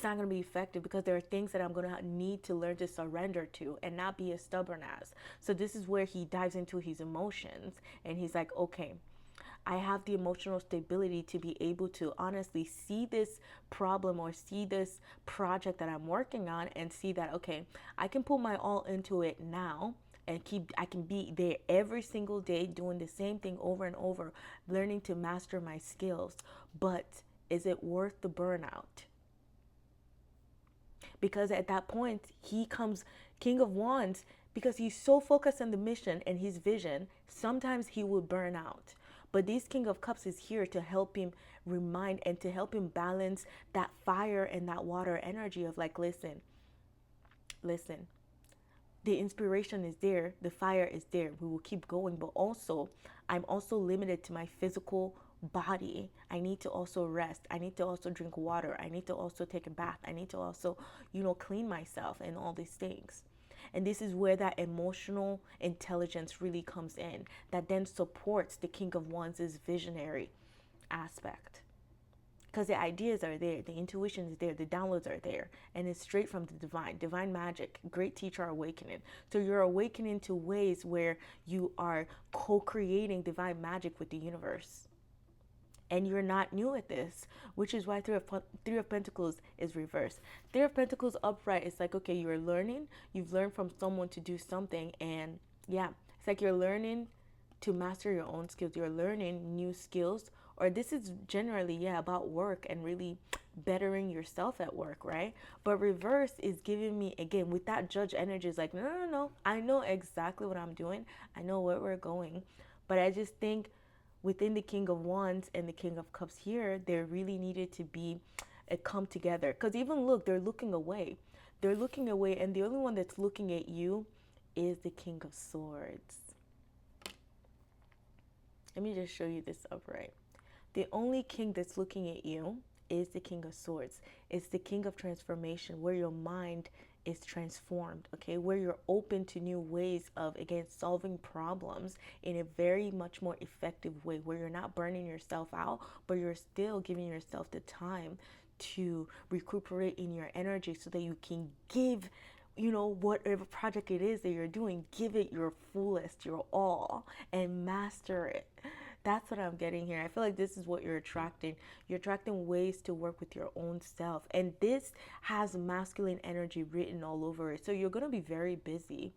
going to be effective, because there are things that I'm going to need to learn to surrender to and not be as stubborn as. So this is where he dives into his emotions, and he's like, okay, I have the emotional stability to be able to honestly see this problem or see this project that I'm working on, and see that, okay, I can put my all into it now, and I can be there every single day doing the same thing over and over, learning to master my skills. But is it worth the burnout? Because at that point he comes King of Wands, because he's so focused on the mission and his vision, sometimes he will burn out. But this King of Cups is here to help him remind and to help him balance that fire and that water energy of like, listen, the inspiration is there, the fire is there, we will keep going, but also I'm also limited to my physical body. I need to also rest, I need to also drink water, I need to also take a bath, I need to also, clean myself and all these things. And this is where that emotional intelligence really comes in, that then supports the King of Wands' visionary aspect. Because the ideas are there, the intuition is there, the downloads are there, and it's straight from the divine magic, great teacher awakening. So you're awakening to ways where you are co-creating divine magic with the universe. And you're not new at this, which is why Three of Pentacles is reversed. Three of Pentacles upright, it's like, okay, you're learning, you've learned from someone to do something, and yeah, it's like you're learning to master your own skills, you're learning new skills, or this is generally, yeah, about work and really bettering yourself at work, right? But reverse is giving me, again, with that judge energy, is like, no, I know exactly what I'm doing, I know where we're going, but I just think within the King of Wands and the King of Cups here, there really needed to be a come together. Because even look, they're looking away. They're looking away, and the only one that's looking at you is the King of Swords. Let me just show you this upright. The only king that's looking at you is the King of Swords. It's the King of transformation, where your mind is transformed, okay, where you're open to new ways of, again, solving problems in a very much more effective way, where you're not burning yourself out, but you're still giving yourself the time to recuperate in your energy so that you can give, whatever project it is that you're doing, give it your fullest, your all, and master it. That's what I'm getting here. I feel like this is what you're attracting. You're attracting ways to work with your own self. And this has masculine energy written all over it. So you're going to be very busy,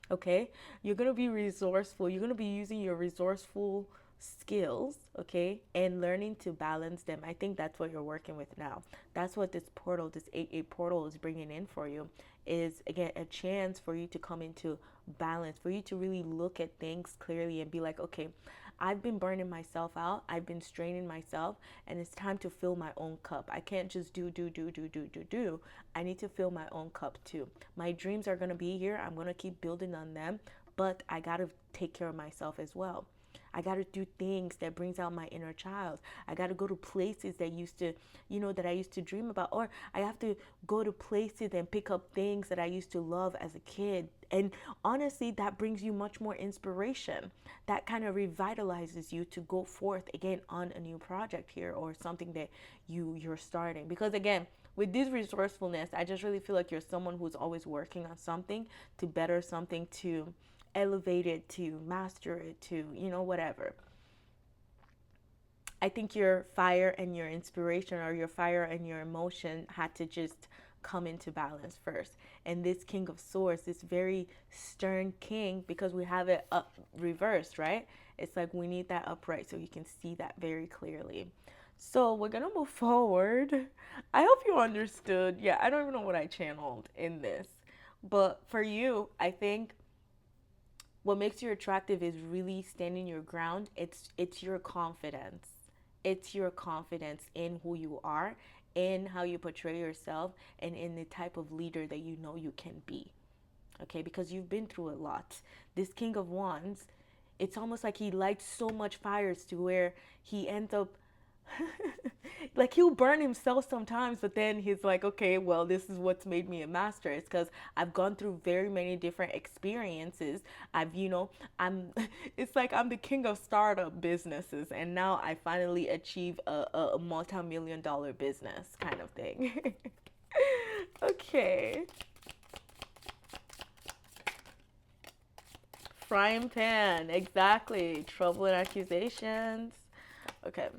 okay? You're going to be resourceful. You're going to be using your resourceful skills, okay, and learning to balance them. I think that's what you're working with now. That's what this portal, this 8-8 portal is bringing in for you, is, again, a chance for you to come into balance, for you to really look at things clearly and be like, okay, I've been burning myself out, I've been straining myself, and it's time to fill my own cup. I can't just do. I need to fill my own cup too. My dreams are going to be here. I'm going to keep building on them, but I got to take care of myself as well. I got to do things that brings out my inner child. I got to go to places that that I used to dream about, or I have to go to places and pick up things that I used to love as a kid. And honestly, that brings you much more inspiration. That kind of revitalizes you to go forth again on a new project here, or something that you're starting. Because again, with this resourcefulness, I just really feel like you're someone who's always working on something to better something, to elevate it, to master it, to, whatever. I think your fire and your inspiration, or your fire and your emotion, had to just come into balance first. And this King of Swords, this very stern king, because we have it up reversed, right? It's like we need that upright so you can see that very clearly. So we're gonna move forward. I hope you understood. Yeah, I don't even know what I channeled in this, but for you, I think what makes you attractive is really standing your ground. It's your confidence. It's your confidence in who you are, in how you portray yourself, and in the type of leader that you know you can be. Okay, because you've been through a lot. This King of Wands, it's almost like he lights so much fires to where he ends up like he'll burn himself sometimes, but then he's like, okay, well, this is what's made me a master. It's because I've gone through very many different experiences. I'm it's like I'm the king of startup businesses, and now I finally achieve a multi-million-dollar business kind of thing. Okay. Frying pan, exactly. Trouble and accusations. Okay.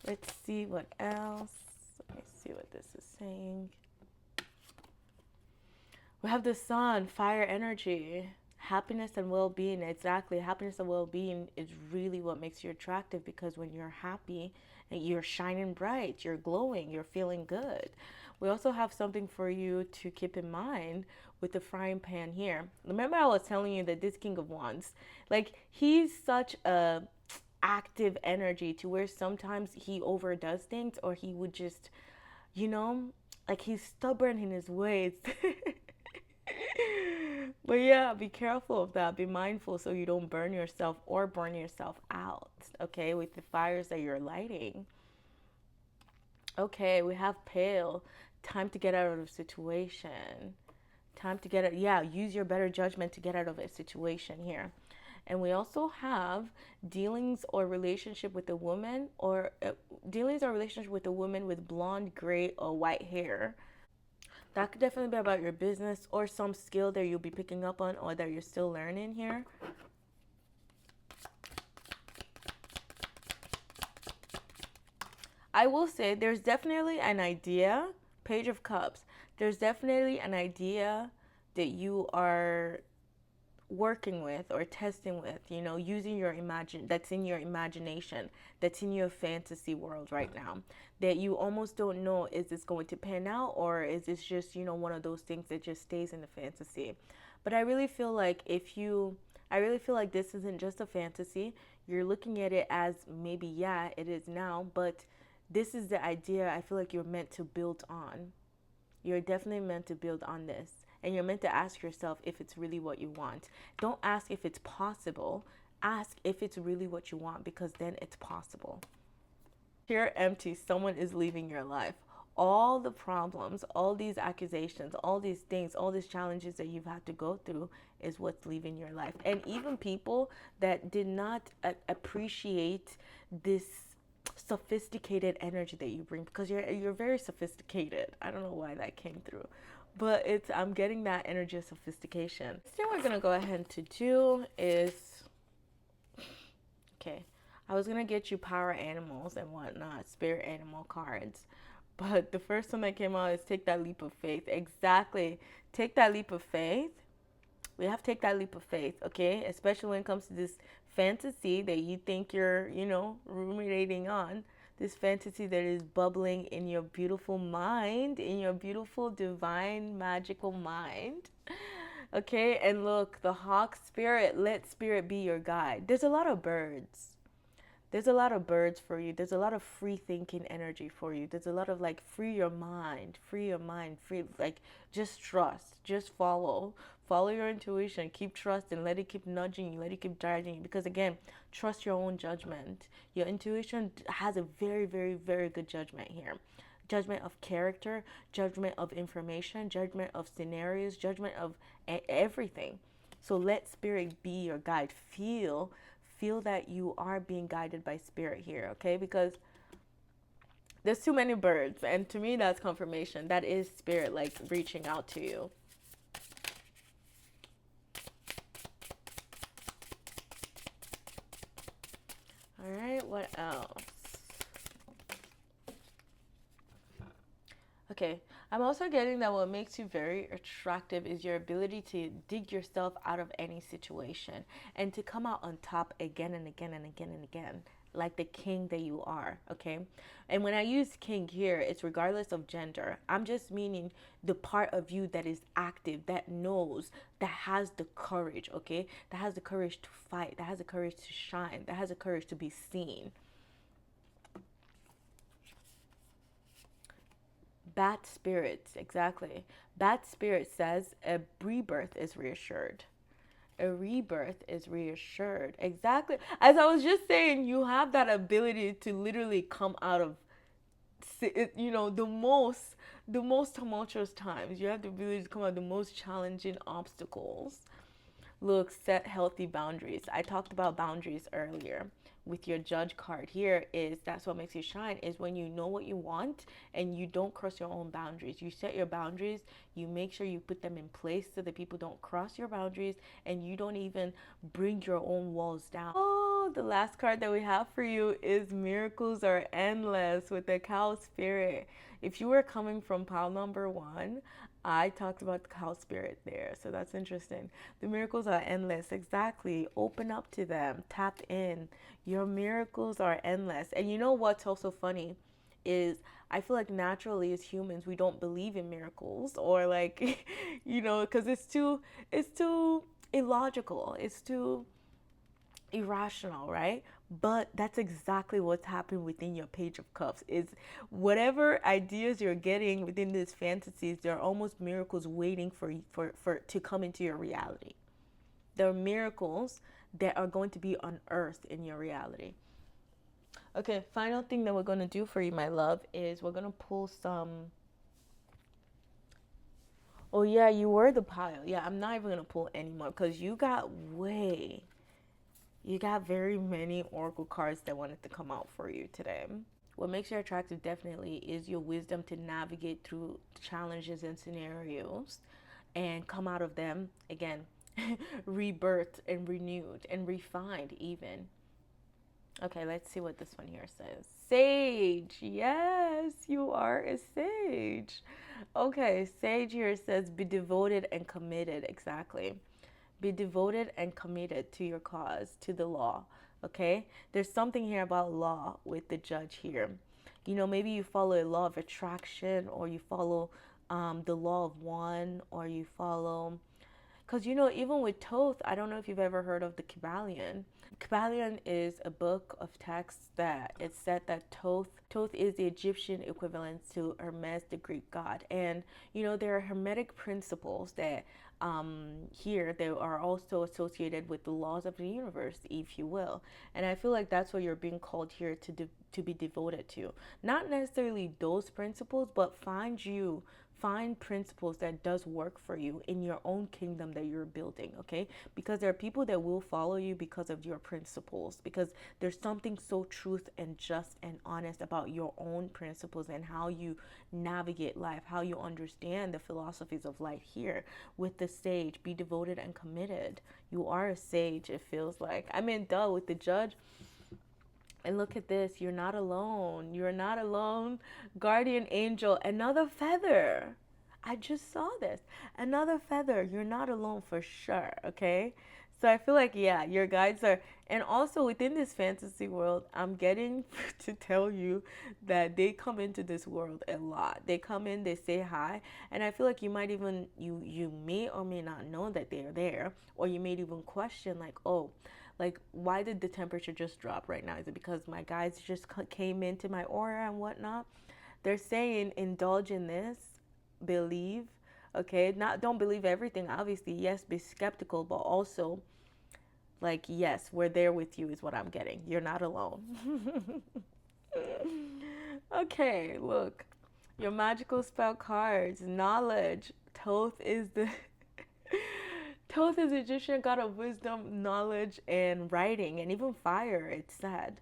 Let's see what else. Let me see what this is saying. We have the sun, fire energy, happiness and well-being. Exactly. Happiness and well-being is really what makes you attractive, because when you're happy, you're shining bright, you're glowing, you're feeling good. We also have something for you to keep in mind with the frying pan here. Remember I was telling you that this King of Wands, like, he's such a active energy to where sometimes he overdoes things, or he would just, you know, like he's stubborn in his ways. But yeah, be careful of that. Be mindful so you don't burn yourself or burn yourself out, okay, with the fires that you're lighting. Okay, we have pale. Time to get out of a situation. Time to get it. Yeah, use your better judgment to get out of a situation here. And we also have dealings or relationship with a woman, or dealings or relationship with a woman with blonde, gray, or white hair. That could definitely be about your business or some skill that you'll be picking up on or that you're still learning here. I will say there's definitely an idea, Page of Cups, there's definitely an idea that you are working with or testing with, you know, using your imagine that's in your imagination, that's in your fantasy world right now, that you almost don't know, is this going to pan out, or is this just, you know, one of those things that just stays in the fantasy. But I really feel like I really feel like this isn't just a fantasy. You're looking at it as maybe, yeah, it is now, but this is the idea I feel like you're meant to build on. You're definitely meant to build on this. And you're meant to ask yourself if it's really what you want. Don't ask if it's possible. Ask if it's really what you want, because then it's possible. Here, empty, someone is leaving your life. All the problems, all these accusations, all these things, all these challenges that you've had to go through is what's leaving your life. And even people that did not appreciate this sophisticated energy that you bring, because you're very sophisticated. I don't know why that came through, but it's, I'm getting that energy of sophistication. Next thing we're gonna go ahead to do is, okay, I was gonna get you power animals and whatnot, spirit animal cards, but the first one that came out is take that leap of faith. Exactly, take that leap of faith. We have to take that leap of faith, okay? Especially when it comes to this fantasy that you think you're, you know, ruminating on. This fantasy that is bubbling in your beautiful mind, in your beautiful, divine, magical mind. Okay, and look, the hawk spirit, let spirit be your guide. There's a lot of birds. There's a lot of birds for you. There's a lot of free thinking energy for you. There's a lot of like free your mind, free, like just trust, just follow your intuition, keep trust and let it keep nudging you, let it keep guiding you. Because again, trust your own judgment. Your intuition has a very, very, very good judgment here. Judgment of character, judgment of information, judgment of scenarios, judgment of everything. So let spirit be your guide. Feel that you are being guided by spirit here, okay? Because there's too many birds, and to me that's confirmation. That is spirit like reaching out to you. All right, what else? Okay, I'm also getting that what makes you very attractive is your ability to dig yourself out of any situation and to come out on top again and again and again and again, like the king that you are, okay? And when I use king here, it's regardless of gender. I'm just meaning the part of you that is active, that knows, that has the courage, okay? That has the courage to fight, that has the courage to shine, that has the courage to be seen. Bat spirits, exactly. Bat spirit says a rebirth is reassured. A rebirth is reassured. Exactly. As I was just saying, you have that ability to literally come out of, you know, the most tumultuous times. You have the ability to come out of the most challenging obstacles. Look, set healthy boundaries. I talked about boundaries earlier. With your judge card here, is that's what makes you shine, is when you know what you want and you don't cross your own boundaries. You set your boundaries, you make sure you put them in place so that people don't cross your boundaries, and you don't even bring your own walls down. Oh, the last card that we have for you is miracles are endless with the cow spirit. If you were coming from pile number 1, I talked about the cow spirit there, so that's interesting. The miracles are endless. Exactly. Open up to them. Tap in. Your miracles are endless. And you know what's also funny is I feel like naturally as humans we don't believe in miracles, or like you know, because it's too illogical. It's too irrational, right? But that's exactly what's happened within your Page of Cups. Is whatever ideas you're getting within these fantasies, there are almost miracles waiting for to come into your reality. There are miracles that are going to be unearthed in your reality. Okay, final thing that we're going to do for you, my love, is we're going to pull some. Oh, yeah, you were the pile. Yeah, I'm not even going to pull anymore because you got very many oracle cards that wanted to come out for you today. What makes you attractive definitely is your wisdom to navigate through challenges and scenarios and come out of them again, rebirthed and renewed and refined, even. Okay, let's see what this one here says. Sage. Yes, you are a sage. Okay, sage here says be devoted and committed. Exactly. Be devoted and committed to your cause, to the law. Okay? There's something here about law with the judge here. You know, maybe you follow a law of attraction, or you follow the law of one, or you follow. Because, you know, even with Thoth, I don't know if you've ever heard of the Kybalion. Kybalion is a book of texts that it said that Thoth is the Egyptian equivalent to Hermes, the Greek god. And, you know, there are hermetic principles that here they are also associated with the laws of the universe, if you will. And I feel like that's what you're being called here to be devoted to. Not necessarily those principles, but find principles that does work for you in your own kingdom that you're building. Okay, because there are people that will follow you because of your principles, because there's something so truth and just and honest about your own principles and how you navigate life, how you understand the philosophies of life. Here with the sage, be devoted and committed. You are a sage, it feels like. I mean, duh, with the judge. And look at this. You're not alone. You're not alone. Guardian angel, another feather. I just saw this. Another feather. You're not alone for sure. Okay. So I feel like, yeah, your guides are. And also within this fantasy world, I'm getting to tell you that they come into this world a lot. They come in, they say hi. And I feel like you might even, you may or may not know that they're there. Or you may even question, like, oh, like, why did the temperature just drop right now? Is it because my guides just came into my aura and whatnot? They're saying indulge in this, believe, okay? Not don't believe everything, obviously. Yes, be skeptical, but also, like, yes, we're there with you is what I'm getting. You're not alone. Okay, look. Your magical spell cards, knowledge. Thoth is the Thoth is Egyptian god of wisdom, knowledge, and writing, and even fire, it's said.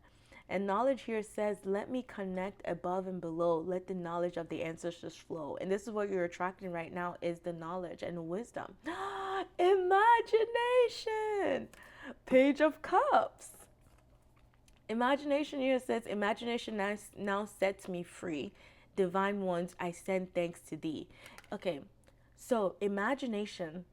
And knowledge here says, let me connect above and below. Let the knowledge of the ancestors flow. And this is what you're attracting right now is the knowledge and wisdom. Imagination. Page of Cups. Imagination here says, imagination now sets me free. Divine ones, I send thanks to thee. Okay, so imagination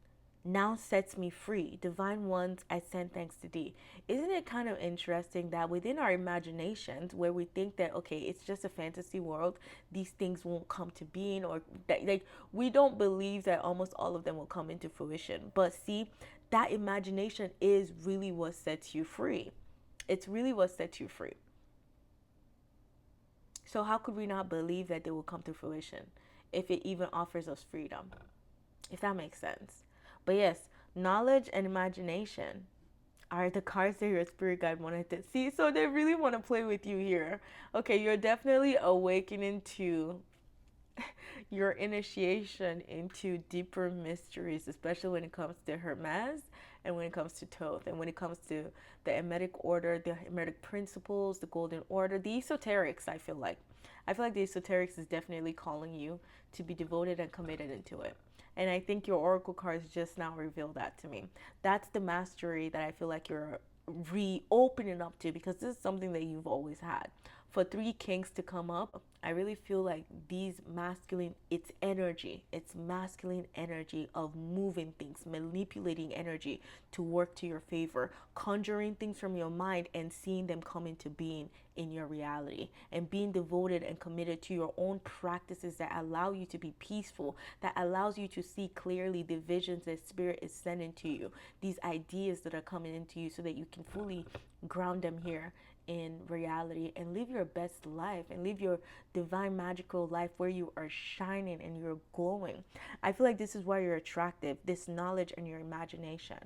now sets me free. Divine ones, I send thanks to thee. Isn't it kind of interesting that within our imaginations, where we think that, okay, it's just a fantasy world, these things won't come to being, or that, like, we don't believe that almost all of them will come into fruition. But see, that imagination is really what sets you free. It's really what sets you free. So how could we not believe that they will come to fruition if it even offers us freedom? If that makes sense. But yes, knowledge and imagination are the cards that your spirit guide wanted to see. So they really want to play with you here. Okay, you're definitely awakening to your initiation into deeper mysteries, especially when it comes to Hermes and when it comes to Thoth and when it comes to the Hermetic order, the Hermetic principles, the Golden Order, the esoterics. I feel like the esoterics is definitely calling you to be devoted and committed into it. And I think your oracle cards just now reveal that to me. That's the mastery that I feel like you're reopening up to, because this is something that you've always had for 3 kings to come up, I really feel like these masculine, it's energy. It's masculine energy of moving things, manipulating energy to work to your favor, conjuring things from your mind and seeing them come into being in your reality, and being devoted and committed to your own practices that allow you to be peaceful, that allows you to see clearly the visions that spirit is sending to you, these ideas that are coming into you, so that you can fully ground them here in reality and live your best life and live your divine magical life where you are shining and you're glowing. I feel like this is why you're attractive, this knowledge and your imagination.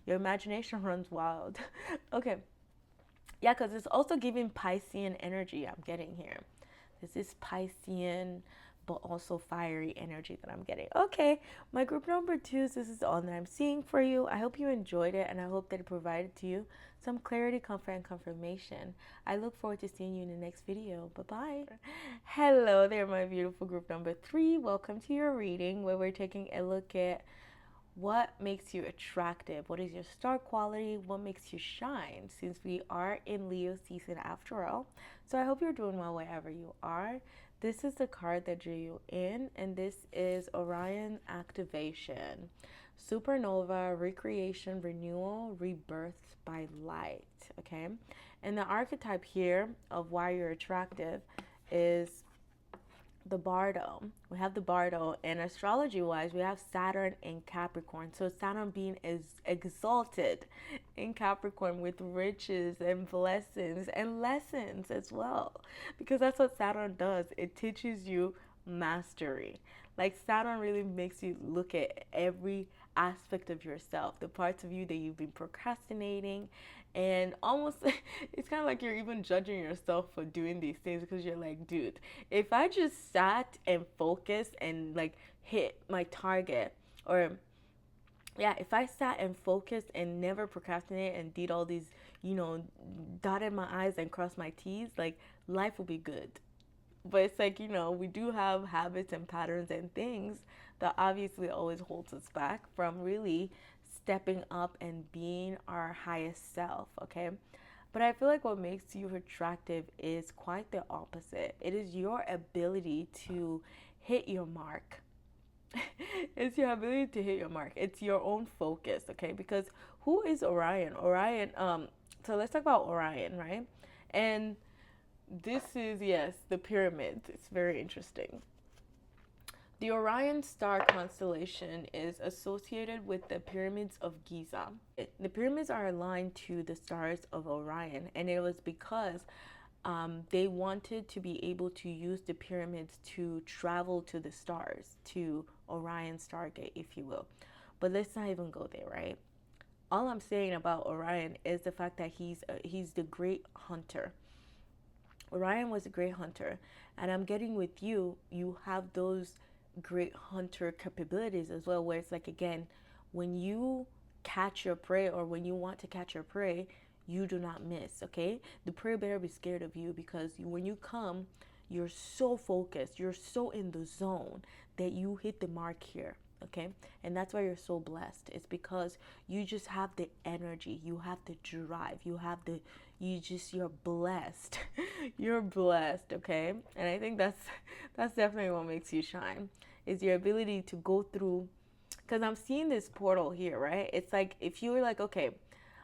Your imagination runs wild. Okay. Yeah, because it's also giving Piscean energy I'm getting here. This is Piscean, but also fiery energy that I'm getting. Okay, my group number 2, this is all that I'm seeing for you. I hope you enjoyed it, and I hope that it provided to you some clarity, comfort, and confirmation. I look forward to seeing you in the next video. Bye-bye. Hello there, my beautiful group number 3. Welcome to your reading, where we're taking a look at what makes you attractive, what is your star quality, what makes you shine, since we are in Leo season after all. So I hope you're doing well wherever you are. This is the card that drew you in, and this is Orion activation, supernova, recreation, renewal, rebirth by light. Okay, and the archetype here of why you're attractive is the Bardo. We have the Bardo, and astrology wise we have Saturn in Capricorn. So Saturn being exalted in Capricorn with riches and blessings and lessons as well, because that's what Saturn does. It teaches you mastery. Like Saturn really makes you look at every aspect of yourself, the parts of you that you've been procrastinating, and almost it's kind of like you're even judging yourself for doing these things, because you're like, dude, if I just sat and focused and like hit my target, or yeah, if I sat and focused and never procrastinated and did all these, dotted my I's and crossed my T's, like life will be good. But it's like, we do have habits and patterns and things that obviously always holds us back from really stepping up and being our highest self, okay? But I feel like what makes you attractive is quite the opposite. It is your ability to hit your mark. It's your ability to hit your mark. It's your own focus, okay? Because who is Orion? So let's talk about Orion, right? And this is, yes, the pyramids. It's very interesting. The Orion star constellation is associated with the pyramids of Giza. The pyramids are aligned to the stars of Orion, and it was because they wanted to be able to use the pyramids to travel to the stars, to Orion Stargate, if you will. But let's not even go there, right? All I'm saying about Orion is the fact that he's the great hunter. Orion was a great hunter, and I'm getting with you, you have those great hunter capabilities as well, where it's like, again, when you catch your prey, or when you want to catch your prey, you do not miss, okay? The prey better be scared of you, because when you come, you're so focused, you're so in the zone that you hit the mark here, okay? And that's why you're so blessed. It's because you just have the energy, you have the drive, you're blessed. You're blessed, okay? And I think that's definitely what makes you shine, is your ability to go through, because I'm seeing this portal here, right? It's like, if you were like, okay,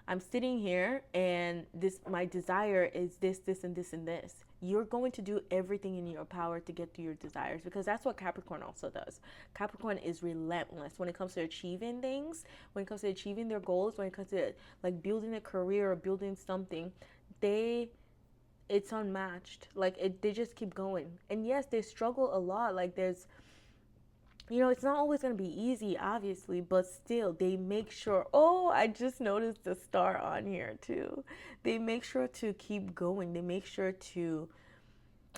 I'm sitting here and my desire is this, and this, and this. You're going to do everything in your power to get to your desires, because that's what Capricorn also does. Capricorn is relentless when it comes to achieving things, when it comes to achieving their goals, when it comes to like building a career or building something. It's unmatched. Like they just keep going. And yes, they struggle a lot. Like there's, it's not always going to be easy, obviously, but still, they make sure. Oh, I just noticed the star on here, too. They make sure to keep going. They make sure to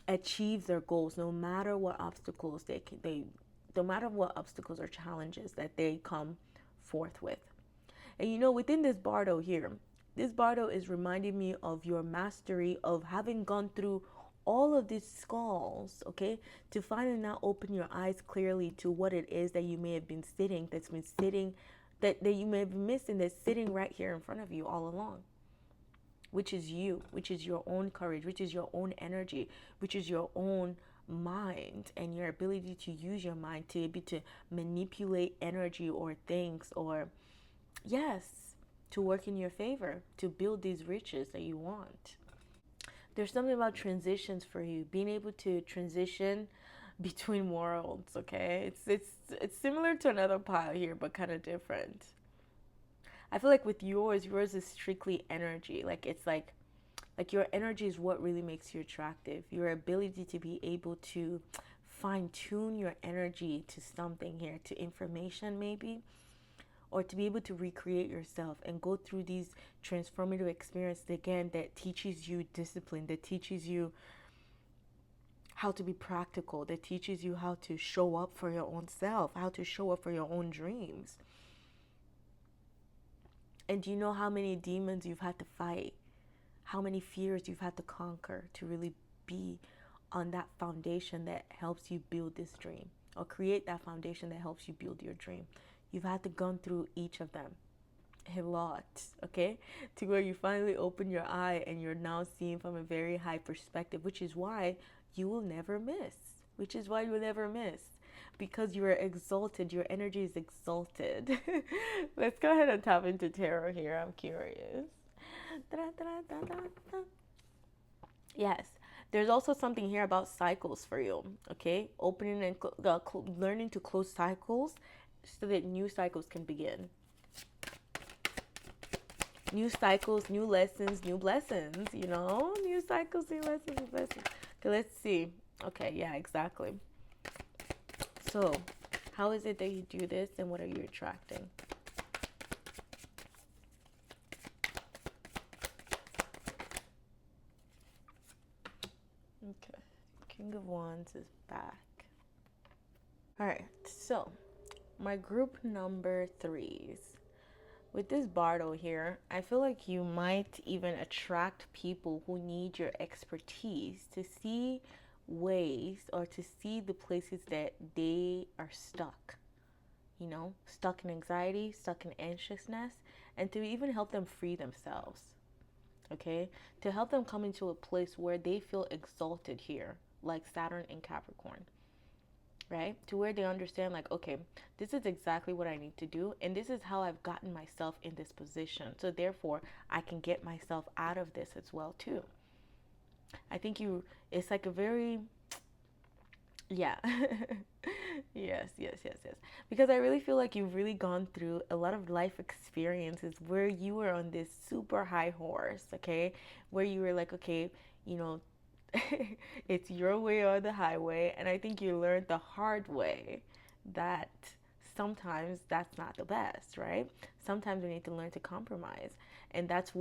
achieve their goals, no matter what obstacles no matter what obstacles or challenges that they come forth with. And within this Bardo here, this Bardo is reminding me of your mastery of having gone through all of these skulls, okay, to finally now open your eyes clearly to what it is that you may have been that you may have been missing, that's sitting right here in front of you all along. which is you, which is your own courage, which is your own energy, which is your own mind, and your ability to use your mind to be able to manipulate energy or things, or yes, to work in your favor, to build these riches that you want. There's something about transitions for you, being able to transition between worlds, okay? It's similar to another pile here, but kind of different. I feel like with yours is strictly energy. Like it's like your energy is what really makes you attractive. Your ability to be able to fine tune your energy to something here, to information maybe, or to be able to recreate yourself and go through these transformative experiences again that teaches you discipline, that teaches you how to be practical, that teaches you how to show up for your own self, how to show up for your own dreams. And do you know how many demons you've had to fight? How many fears you've had to conquer to really be on that foundation that helps you build this dream, or create that foundation that helps you build your dream? You've had to go through each of them a lot, okay? To where you finally open your eye and you're now seeing from a very high perspective, which is why you will never miss. Which is why you'll never miss. Because you are exalted, your energy is exalted. Let's go ahead and tap into tarot here. I'm curious. Yes, there's also something here about cycles for you, okay? Opening and learning to close cycles so that new cycles can begin. New cycles, new lessons, new blessings, you know? New cycles, new lessons, new blessings. Okay, let's see. Okay, yeah, exactly. So, how is it that you do this, and what are you attracting? Okay, King of Wands is back. All right, so my group number 3s. With this Bardo here, I feel like you might even attract people who need your expertise to see ways, or to see the places that they are stuck. You know, stuck in anxiety, stuck in anxiousness, and to even help them free themselves. Okay? To help them come into a place where they feel exalted here, like Saturn in Capricorn. Right? To where they understand, like, okay, this is exactly what I need to do, and this is how I've gotten myself in this position. So therefore, I can get myself out of this as well too. I think it's like a very, yeah. Yes. Because I really feel like you've really gone through a lot of life experiences where you were on this super high horse, okay? Where you were like, okay, you know, it's your way or the highway. And I think you learned the hard way that sometimes that's not the best, right? Sometimes we need to learn to compromise. And that's a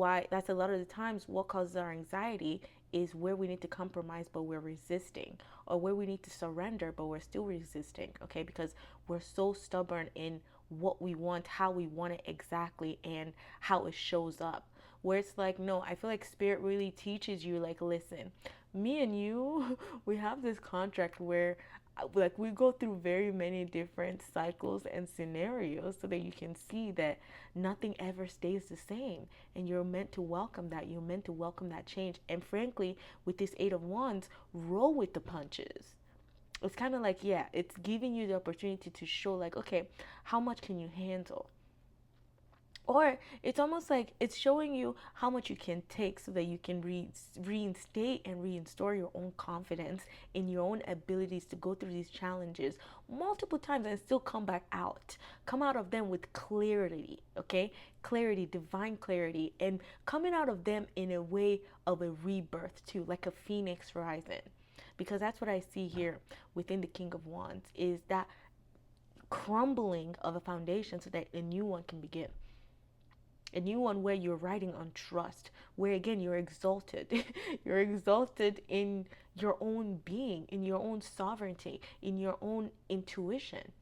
lot of the times what causes our anxiety is where we need to compromise but we're resisting, or where we need to surrender but we're still resisting, okay? Because we're so stubborn in what we want, how we want it exactly, and how it shows up. Where it's like, no, I feel like Spirit really teaches you, like, listen, me and you, we have this contract where, like, we go through very many different cycles and scenarios so that you can see that nothing ever stays the same, and you're meant to welcome that. You're meant to welcome that change. And frankly, with this 8 of Wands, roll with the punches. It's kind of like, yeah, it's giving you the opportunity to show, like, okay, how much can you handle? Or it's almost like it's showing you how much you can take so that you can reinstate and reinstore your own confidence in your own abilities to go through these challenges multiple times and still come back out. Come out of them with clarity, okay? Clarity, divine clarity, and coming out of them in a way of a rebirth too, like a phoenix rising. Because that's what I see here within the King of Wands, is that crumbling of a foundation so that a new one can begin. A new one where you're riding on trust, where again you're exalted. You're exalted in your own being, in your own sovereignty, in your own intuition.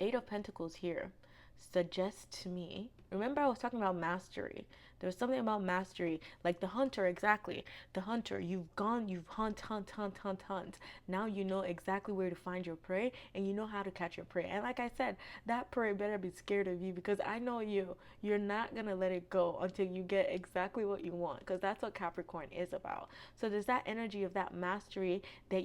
8 of Pentacles here suggests to me Remember, I was talking about mastery. There's something about mastery, like the hunter, exactly. The hunter, you've gone, you've hunt. Now you know exactly where to find your prey, and you know how to catch your prey. And like I said, that prey better be scared of you, because I know you. You're not gonna let it go until you get exactly what you want, because that's what Capricorn is about. So there's that energy of that mastery that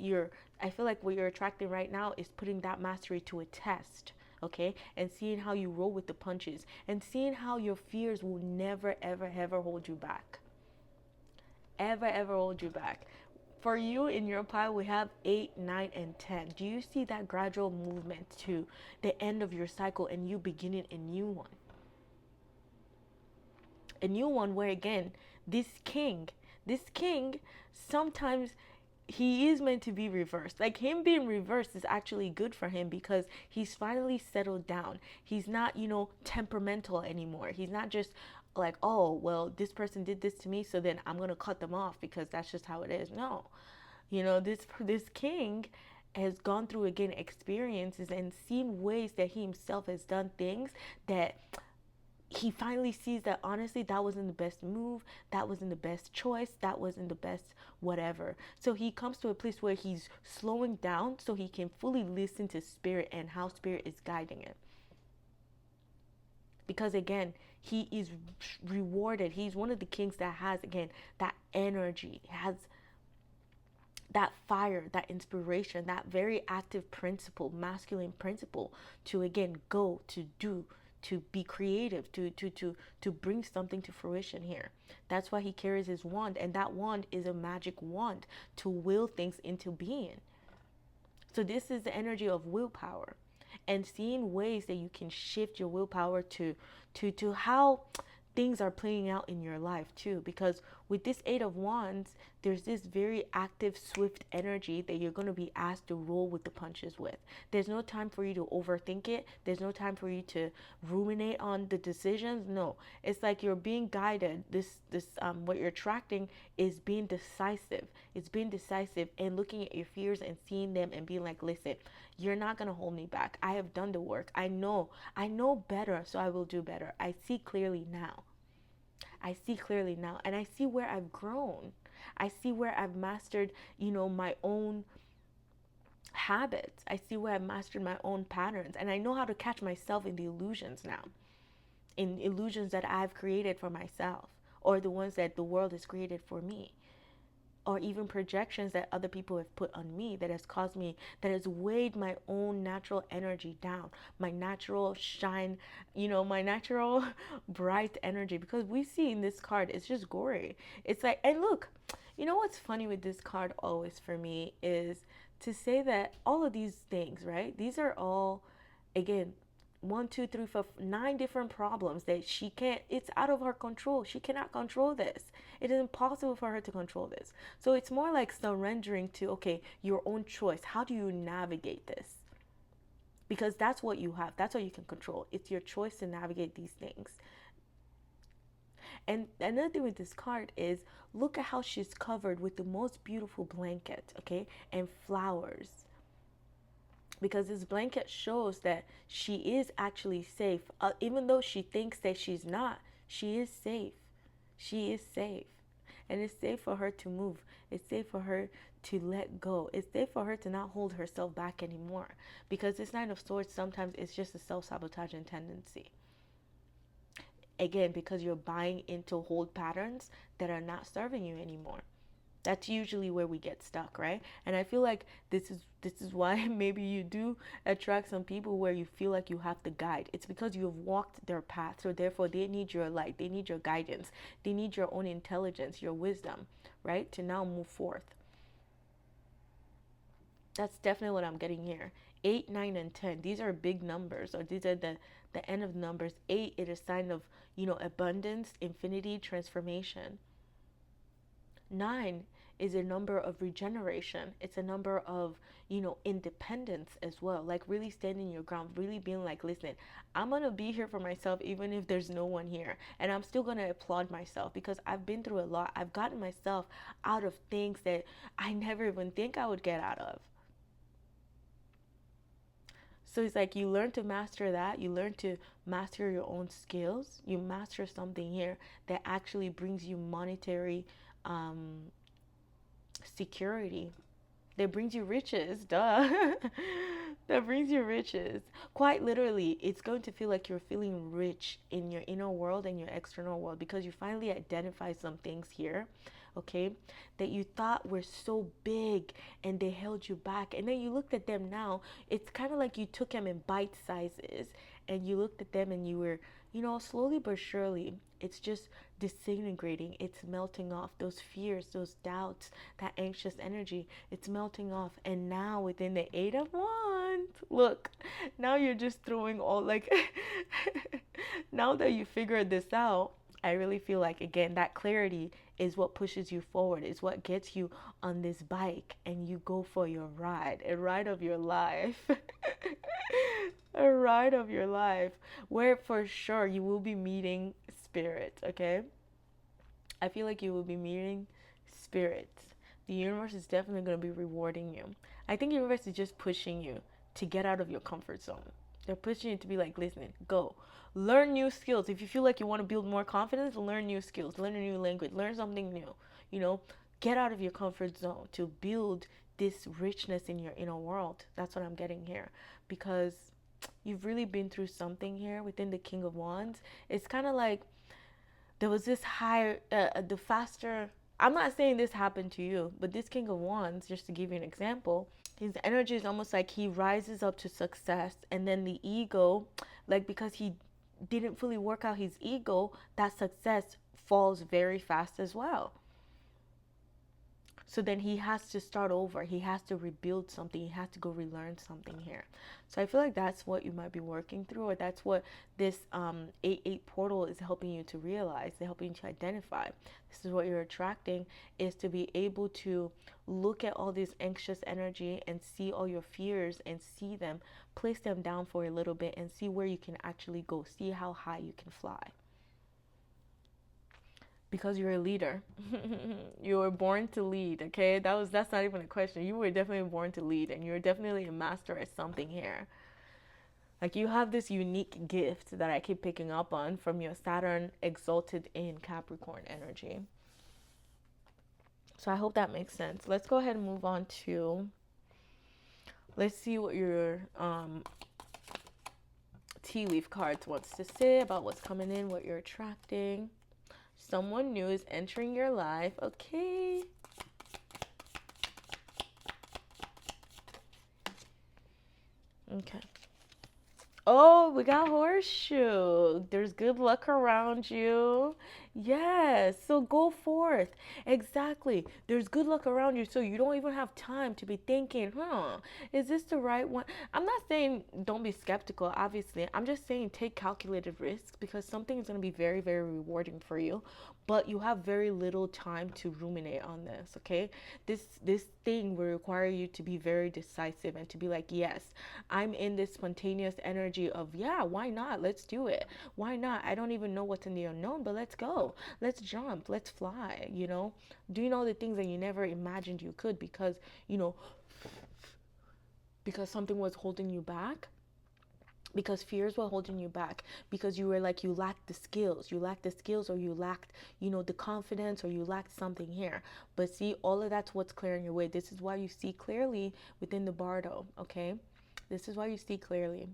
I feel like what you're attracting right now is putting that mastery to a test. Okay, and seeing how you roll with the punches, and seeing how your fears will never ever hold you back, ever hold you back. For you in your pile, we have 8, 9, and 10. Do you see that gradual movement to the end of your cycle and you beginning a new one? A new one where, again, this king, sometimes he is meant to be reversed. Like, him being reversed is actually good for him, because he's finally settled down. He's not, temperamental anymore. He's not just like, oh, well, this person did this to me, so then I'm going to cut them off because that's just how it is. No. This king has gone through, again, experiences and seen ways that he himself has done things that he finally sees that, honestly, that wasn't the best move, that wasn't the best choice, that wasn't the best whatever. So he comes to a place where he's slowing down so he can fully listen to spirit and how spirit is guiding it. Because, again, he is rewarded. He's one of the kings that has, again, that energy, has that fire, that inspiration, that very active principle, masculine principle, to, again, go, to do, to be creative, to bring something to fruition here. That's why he carries his wand, and that wand is a magic wand to will things into being. So this is the energy of willpower, and seeing ways that you can shift your willpower to how things are playing out in your life too. Because with this 8 of Wands, there's this very active, swift energy that you're going to be asked to roll with the punches with. There's no time for you to overthink it. There's no time for you to ruminate on the decisions. No, it's like you're being guided. This what you're attracting is being decisive. It's being decisive and looking at your fears and seeing them and being like, listen, you're not going to hold me back. I have done the work. I know better, so I will do better. I see clearly now. I see clearly now, and I see where I've grown. I see where I've mastered, my own habits. I see where I've mastered my own patterns, and I know how to catch myself in the illusions now, in illusions that I've created for myself, or the ones that the world has created for me, or even projections that other people have put on me that has caused me, that has weighed my own natural energy down, my natural shine, my natural bright energy. Because we see in this card, it's just gory. It's like, and look, what's funny with this card always for me is to say that all of these things, right? These are all, again, 1, 2, 3, 4, 9 different problems that she can't, it's out of her control. She cannot control this. It is impossible for her to control this. So it's more like surrendering to, okay, your own choice. How do you navigate this? Because that's what you have. That's what you can control. It's your choice to navigate these things. And another thing with this card is, look at how she's covered with the most beautiful blanket, okay, and flowers. Because this blanket shows that she is actually safe. Even though she thinks that she's not, she is safe. She is safe. And it's safe for her to move. It's safe for her to let go. It's safe for her to not hold herself back anymore. Because this Nine of Swords, sometimes it's just a self-sabotaging tendency. Again, because you're buying into old patterns that are not serving you anymore. That's usually where we get stuck, right? And I feel like this is why maybe you do attract some people where you feel like you have to guide. It's because you have walked their path, so therefore they need your light, they need your guidance, they need your own intelligence, your wisdom, right, to now move forth. That's definitely what I'm getting here. 8, 9, and 10. These are big numbers, or these are the end of numbers. 8 is a sign of, abundance, infinity, transformation. 9 is a number of regeneration. It's a number of, independence as well. Like really standing your ground, really being like, listen, I'm going to be here for myself even if there's no one here. And I'm still going to applaud myself because I've been through a lot. I've gotten myself out of things that I never even think I would get out of. So it's like you learn to master that. You learn to master your own skills. You master something here that actually brings you monetary security. That brings you riches, duh. That brings you riches. Quite literally, it's going to feel like you're feeling rich in your inner world and your external world because you finally identify some things here, okay, that you thought were so big and they held you back. And then you looked at them now, it's kind of like you took them in bite sizes and you looked at them and you were, slowly but surely, it's just disintegrating. It's melting off. Those fears, those doubts, that anxious energy, it's melting off. And now within the Eight of Wands, look, now you're just throwing all like, now that you figured this out, I really feel like, again, that clarity is what pushes you forward, is what gets you on this bike and you go for your ride, a ride of your life. A ride of your life where for sure you will be meeting spirit, okay? I feel like you will be meeting spirits. The universe is definitely going to be rewarding you. I think the universe is just pushing you to get out of your comfort zone. They're pushing you to be like, listen, go. Learn new skills. If you feel like you want to build more confidence, learn new skills. Learn a new language. Learn something new. You know, get out of your comfort zone to build this richness in your inner world. That's what I'm getting here. Because you've really been through something here within the King of Wands. It's kind of like there was this higher, the faster, I'm not saying this happened to you, but this King of Wands, just to give you an example, his energy is almost like he rises up to success, and then the ego, like because he didn't fully work out his ego, that success falls very fast as well. So then he has to start over. He has to rebuild something. He has to go relearn something here. So I feel like that's what you might be working through, or that's what this 8-8 portal is helping you to realize, they're helping you to identify. This is what you're attracting, is to be able to look at all this anxious energy and see all your fears and see them, place them down for a little bit and see where you can actually go, see how high you can fly. Because you're a leader. You were born to lead, okay? That's not even a question. You were definitely born to lead, and you're definitely a master at something here. Like, you have this unique gift that I keep picking up on from your Saturn exalted in Capricorn energy. So I hope that makes sense. Let's go ahead and move on to, let's see what your tea leaf cards wants to say about what's coming in, what you're attracting. Someone new is entering your life. Okay. Okay. Oh, we got horseshoe. There's good luck around you. Yes, so go forth. Exactly. There's good luck around you, so you don't even have time to be thinking, is this the right one? I'm not saying don't be skeptical, obviously. I'm just saying take calculated risks, because something is going to be very, very rewarding for you, but you have very little time to ruminate on this, okay? This thing will require you to be very decisive and to be like, yes, I'm in this spontaneous energy of, yeah, why not? Let's do it. Why not? I don't even know what's in the unknown, but let's go. Let's jump. Let's fly, doing all the things that you never imagined you could because something was holding you back, because fears were holding you back, because you were like, you lacked the skills, or you lacked, the confidence, or you lacked something here. But see, all of that's what's clearing your way. This is why you see clearly within the bardo, okay? This is why you see clearly.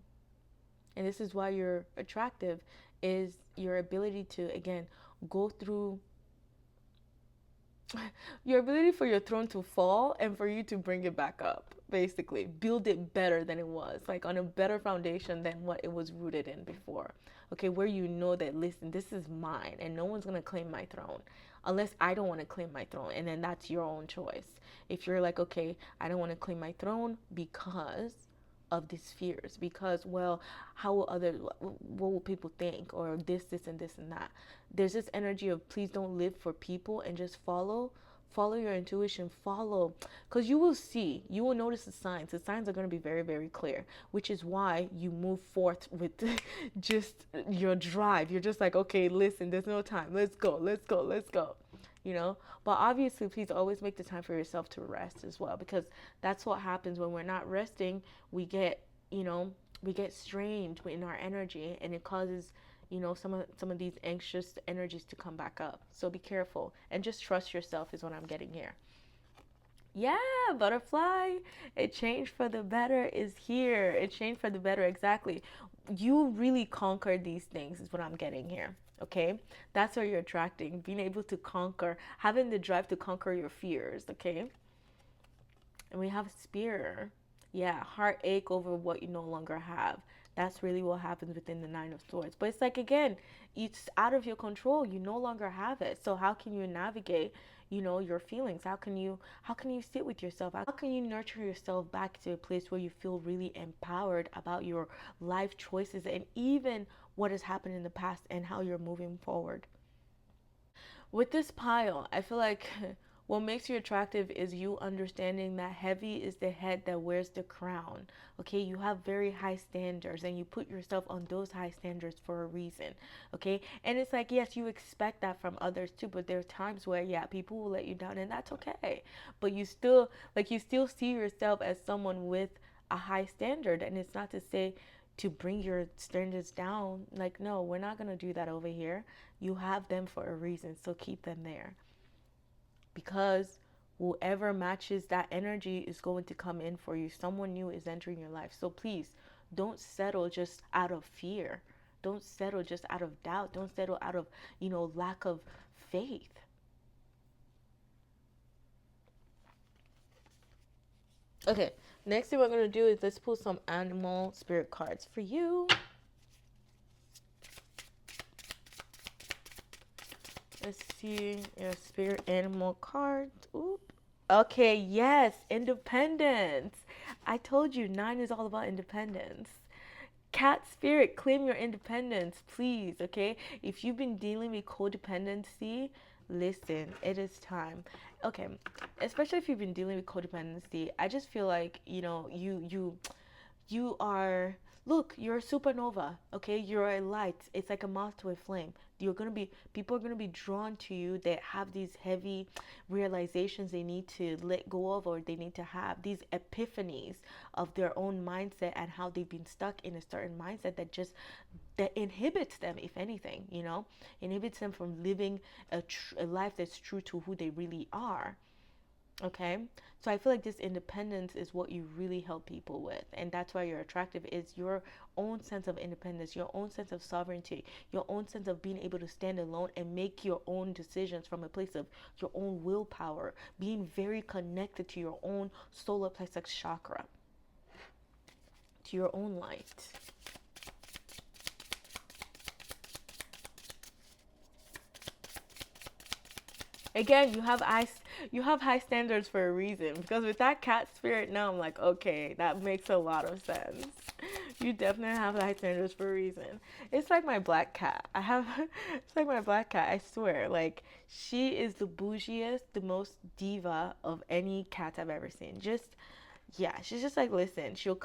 And this is why you're attractive, is your ability to, again, go through your ability for your throne to fall and for you to bring it back up, basically. Build it better than it was, like on a better foundation than what it was rooted in before. Okay, where you know that, listen, this is mine and no one's going to claim my throne unless I don't want to claim my throne. And then that's your own choice. If you're like, okay, I don't want to claim my throne because of these fears, because, well, how will what will people think, or this and this and that. There's this energy of, please don't live for people and just follow your intuition, because you will notice the signs are going to be very, very clear, which is why you move forth with just your drive. You're just like, okay, listen, there's no time, let's go. But obviously, please always make the time for yourself to rest as well, because that's what happens when we're not resting. We get we get strained in our energy, and it causes, you know, some of these anxious energies to come back up. So be careful and just trust yourself is what I'm getting here. Yeah, butterfly. It changed for the better is here. It changed for the better, exactly. You really conquered these things is what I'm getting here. Okay? That's what you're attracting. Being able to conquer, having the drive to conquer your fears, okay? And we have spear. Yeah, heartache over what you no longer have. That's really what happens within the Nine of Swords. But it's like, again, it's out of your control. You no longer have it. So how can you navigate, you know, your feelings? How can you sit with yourself? How can you nurture yourself back to a place where you feel really empowered about your life choices and even what has happened in the past and how you're moving forward? With this pile, I feel like what makes you attractive is you understanding that heavy is the head that wears the crown. Okay, you have very high standards and you put yourself on those high standards for a reason. Okay, and it's like, yes, you expect that from others too, but there are times where, yeah, people will let you down, and that's okay. But you still see yourself as someone with a high standard, and it's not to say to bring your standards down. Like, no, we're not going to do that over here. You have them for a reason, so keep them there. Because whoever matches that energy is going to come in for you. Someone new is entering your life. So please don't settle just out of fear. Don't settle just out of doubt. Don't settle out of, lack of faith. Okay, next thing we're going to do is let's pull some animal spirit cards for you. Let's see your spirit animal card. Oop. Okay, yes, independence. I told you, 9 is all about independence. Cat spirit, claim your independence, please, okay? If you've been dealing with codependency, listen, it is time. Okay, especially if you've been dealing with codependency, I just feel like, you are, look, you're a supernova, okay? You're a light. It's like a moth to a flame. People are gonna be drawn to you that have these heavy realizations they need to let go of, or they need to have these epiphanies of their own mindset and how they've been stuck in a certain mindset that inhibits them, if anything, inhibits them from living a life that's true to who they really are. Okay, so I feel like this independence is what you really help people with, and that's why you're attractive, is your own sense of independence, your own sense of sovereignty, your own sense of being able to stand alone and make your own decisions from a place of your own willpower, being very connected to your own solar plexus chakra, to your own light. Again, you have high standards for a reason, because with that cat spirit now, I'm like, okay, that makes a lot of sense. You definitely have high standards for a reason. It's like my black cat. It's like my black cat. I swear, like, she is the bougiest, the most diva of any cat I've ever seen. Just, yeah, she's just like, listen, she'll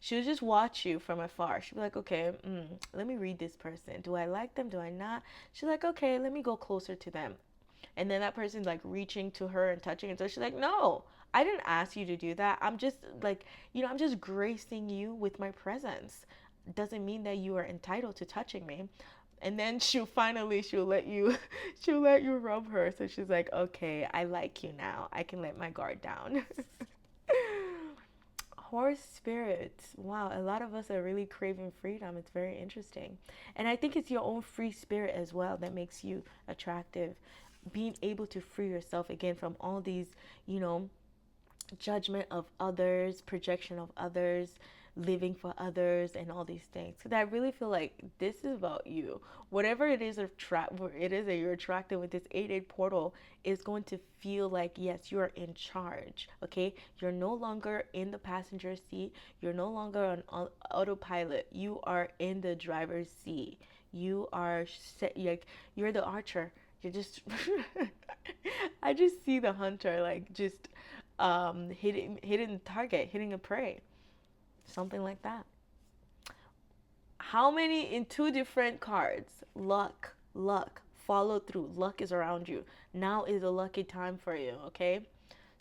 just watch you from afar. She'll be like, okay, let me read this person. Do I like them? Do I not? She's like, okay, let me go closer to them. And then that person's like reaching to her and touching, and so she's like, no, I didn't ask you to do that. I'm just like, I'm just gracing you with my presence. Doesn't mean that you are entitled to touching me. And then she'll let you she'll let you rub her, so she's like, okay, I like you now, I can let my guard down. Horse spirits. Wow, a lot of us are really craving freedom. It's very interesting. And I think it's your own free spirit as well that makes you attractive. Being able to free yourself again from all these, you know, judgment of others, projection of others, living for others, and all these things. Because I really feel like this is about you. Whatever it is that you're attracted with this 8-8 portal is going to feel like, yes, you're in charge. Okay, you're no longer in the passenger seat. You're no longer on autopilot. You are in the driver's seat. You are set, like, you're the archer. You're just I just see the hunter, like, just hitting the target, hitting a prey, something like that. How many in 2 different cards? Luck, follow through. Luck is around you. Now is a lucky time for you, okay?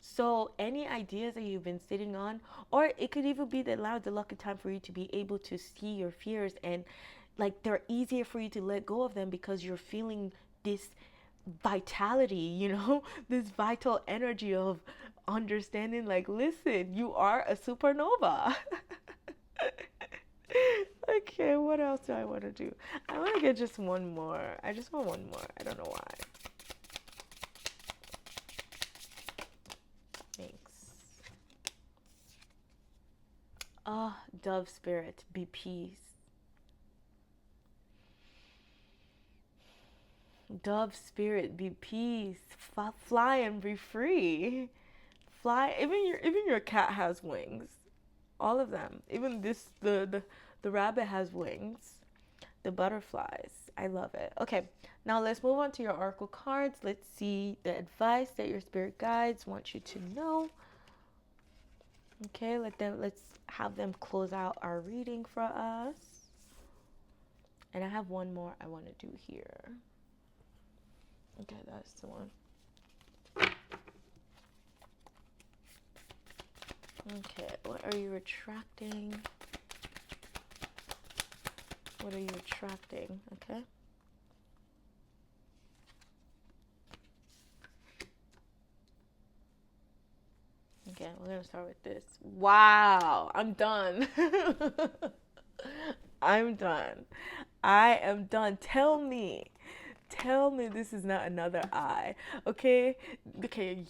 So any ideas that you've been sitting on, or it could even be the lucky time for you to be able to see your fears, and like they're easier for you to let go of them because you're feeling this vitality, this vital energy of understanding, like, listen, you are a supernova. Okay, what else do I want to do? I want to get just one more. I just want one more. I don't know why. Thanks. Ah, oh, dove spirit, be peace. Dove spirit, be peace. Fly and be free. Fly. Even your cat has wings. All of them. Even the rabbit has wings. The butterflies. I love it. Okay, now let's move on to your oracle cards. Let's see the advice that your spirit guides want you to know. Okay, let's have them close out our reading for us. And I have one more I want to do here. Okay, that's the one. Okay, what are you attracting? What are you attracting? Okay. Okay, we're going to start with this. Wow, I'm done. I'm done. I am done. Tell me this is not another eye. Okay,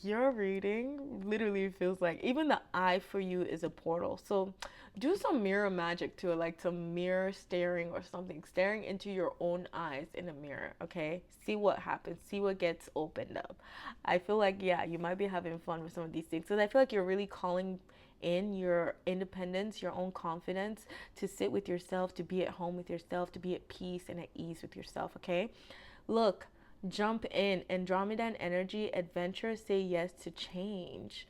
your reading literally feels like even the eye for you is a portal. So do some mirror magic to it, like some mirror staring or something, staring into your own eyes in a mirror. Okay, see what happens, see what gets opened up. I feel like, yeah, you might be having fun with some of these things, because I feel like you're really calling in your independence, your own confidence, to sit with yourself, to be at home with yourself, to be at peace and at ease with yourself. Okay, look, jump in. Andromedan energy, adventure, say yes to change.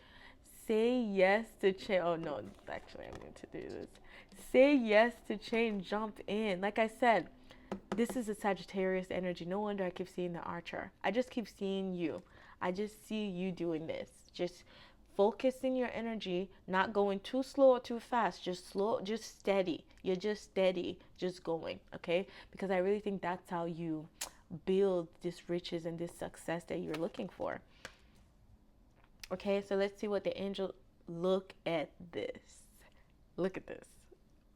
Say yes to change. Oh no, actually, I'm going to do this. Say yes to change, jump in. Like I said, this is a Sagittarius energy. No wonder I keep seeing the Archer. I just keep seeing you. I just see you doing this. Just focusing your energy, not going too slow or too fast. Just slow, just steady. You're just steady, just going, okay? Because I really think that's how you build this riches and this success that you're looking for. Okay, so let's see what the angel, look at this. Look at this.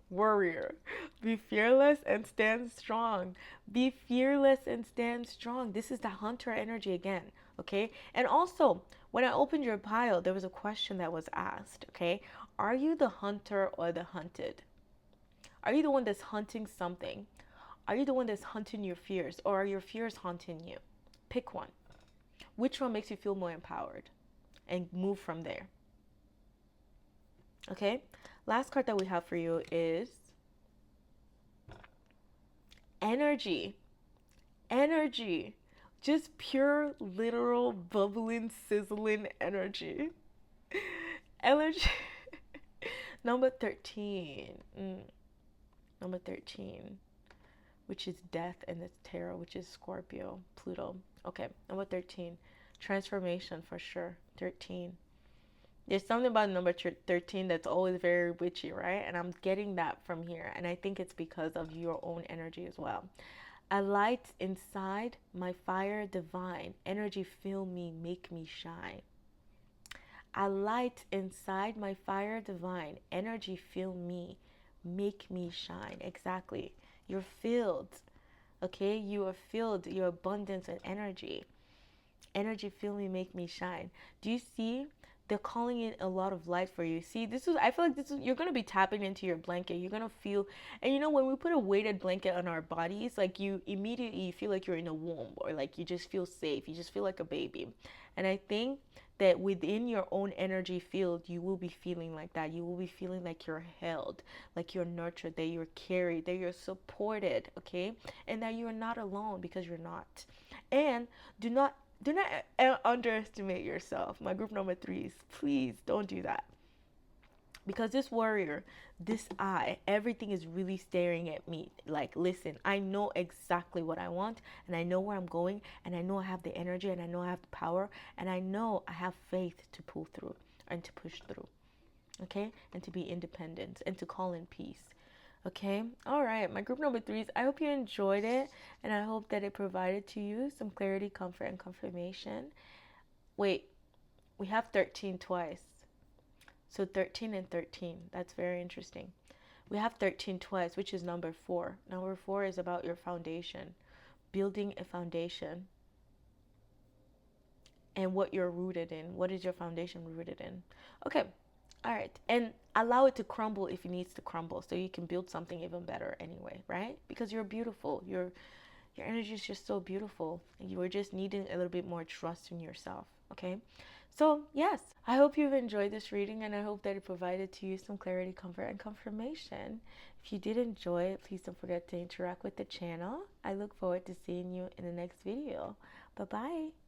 Warrior, be fearless and stand strong. Be fearless and stand strong. This is the hunter energy again, okay? And also, when I opened your pile, there was a question that was asked, okay? Are you the hunter or the hunted? Are you the one that's hunting something? Are you the one that's hunting your fears, or are your fears hunting you? Pick one. Which one makes you feel more empowered? And move from there. Okay? Last card that we have for you is energy. Energy. Just pure, literal, bubbling, sizzling energy. Energy. Number 13. Number 13. Which is death, and it's tarot, which is Scorpio, Pluto. Okay, number 13. Transformation for sure. 13. There's something about number 13 that's always very witchy, right? And I'm getting that from here. And I think it's because of your own energy as well. A light inside, my fire divine. Energy fill me, make me shine. A light inside, my fire divine. Energy fill me, make me shine. Exactly. You're filled. Okay? You are filled. Your abundance and energy. Energy fill me, make me shine. Do you see? They're calling in a lot of light for you. See, I feel like you're going to be tapping into your blanket. You're going to feel, and when we put a weighted blanket on our bodies, like you immediately feel like you're in a womb, or like you just feel safe. You just feel like a baby. And I think that within your own energy field, you will be feeling like that. You will be feeling like you're held, like you're nurtured, that you're carried, that you're supported, okay? And that you're not alone, because you're not. And do not underestimate yourself. My group number 3s, please don't do that. Because this warrior, this eye, everything is really staring at me. Like, listen, I know exactly what I want, and I know where I'm going, and I know I have the energy, and I know I have the power, and I know I have faith to pull through and to push through. Okay? And to be independent and to call in peace. Okay? All right. My group number 3s, I hope you enjoyed it, and I hope that it provided to you some clarity, comfort, and confirmation. Wait, we have 13 twice. So 13 and 13. That's very interesting. We have 13 twice, which is number 4. Number 4 is about your foundation, building a foundation, and what you're rooted in. What is your foundation rooted in? Okay. All right. And allow it to crumble if it needs to crumble so you can build something even better anyway, right? Because you're beautiful. Your energy is just so beautiful. And you were just needing a little bit more trust in yourself. Okay. So, yes, I hope you've enjoyed this reading, and I hope that it provided to you some clarity, comfort, and confirmation. If you did enjoy it, please don't forget to interact with the channel. I look forward to seeing you in the next video. Bye-bye.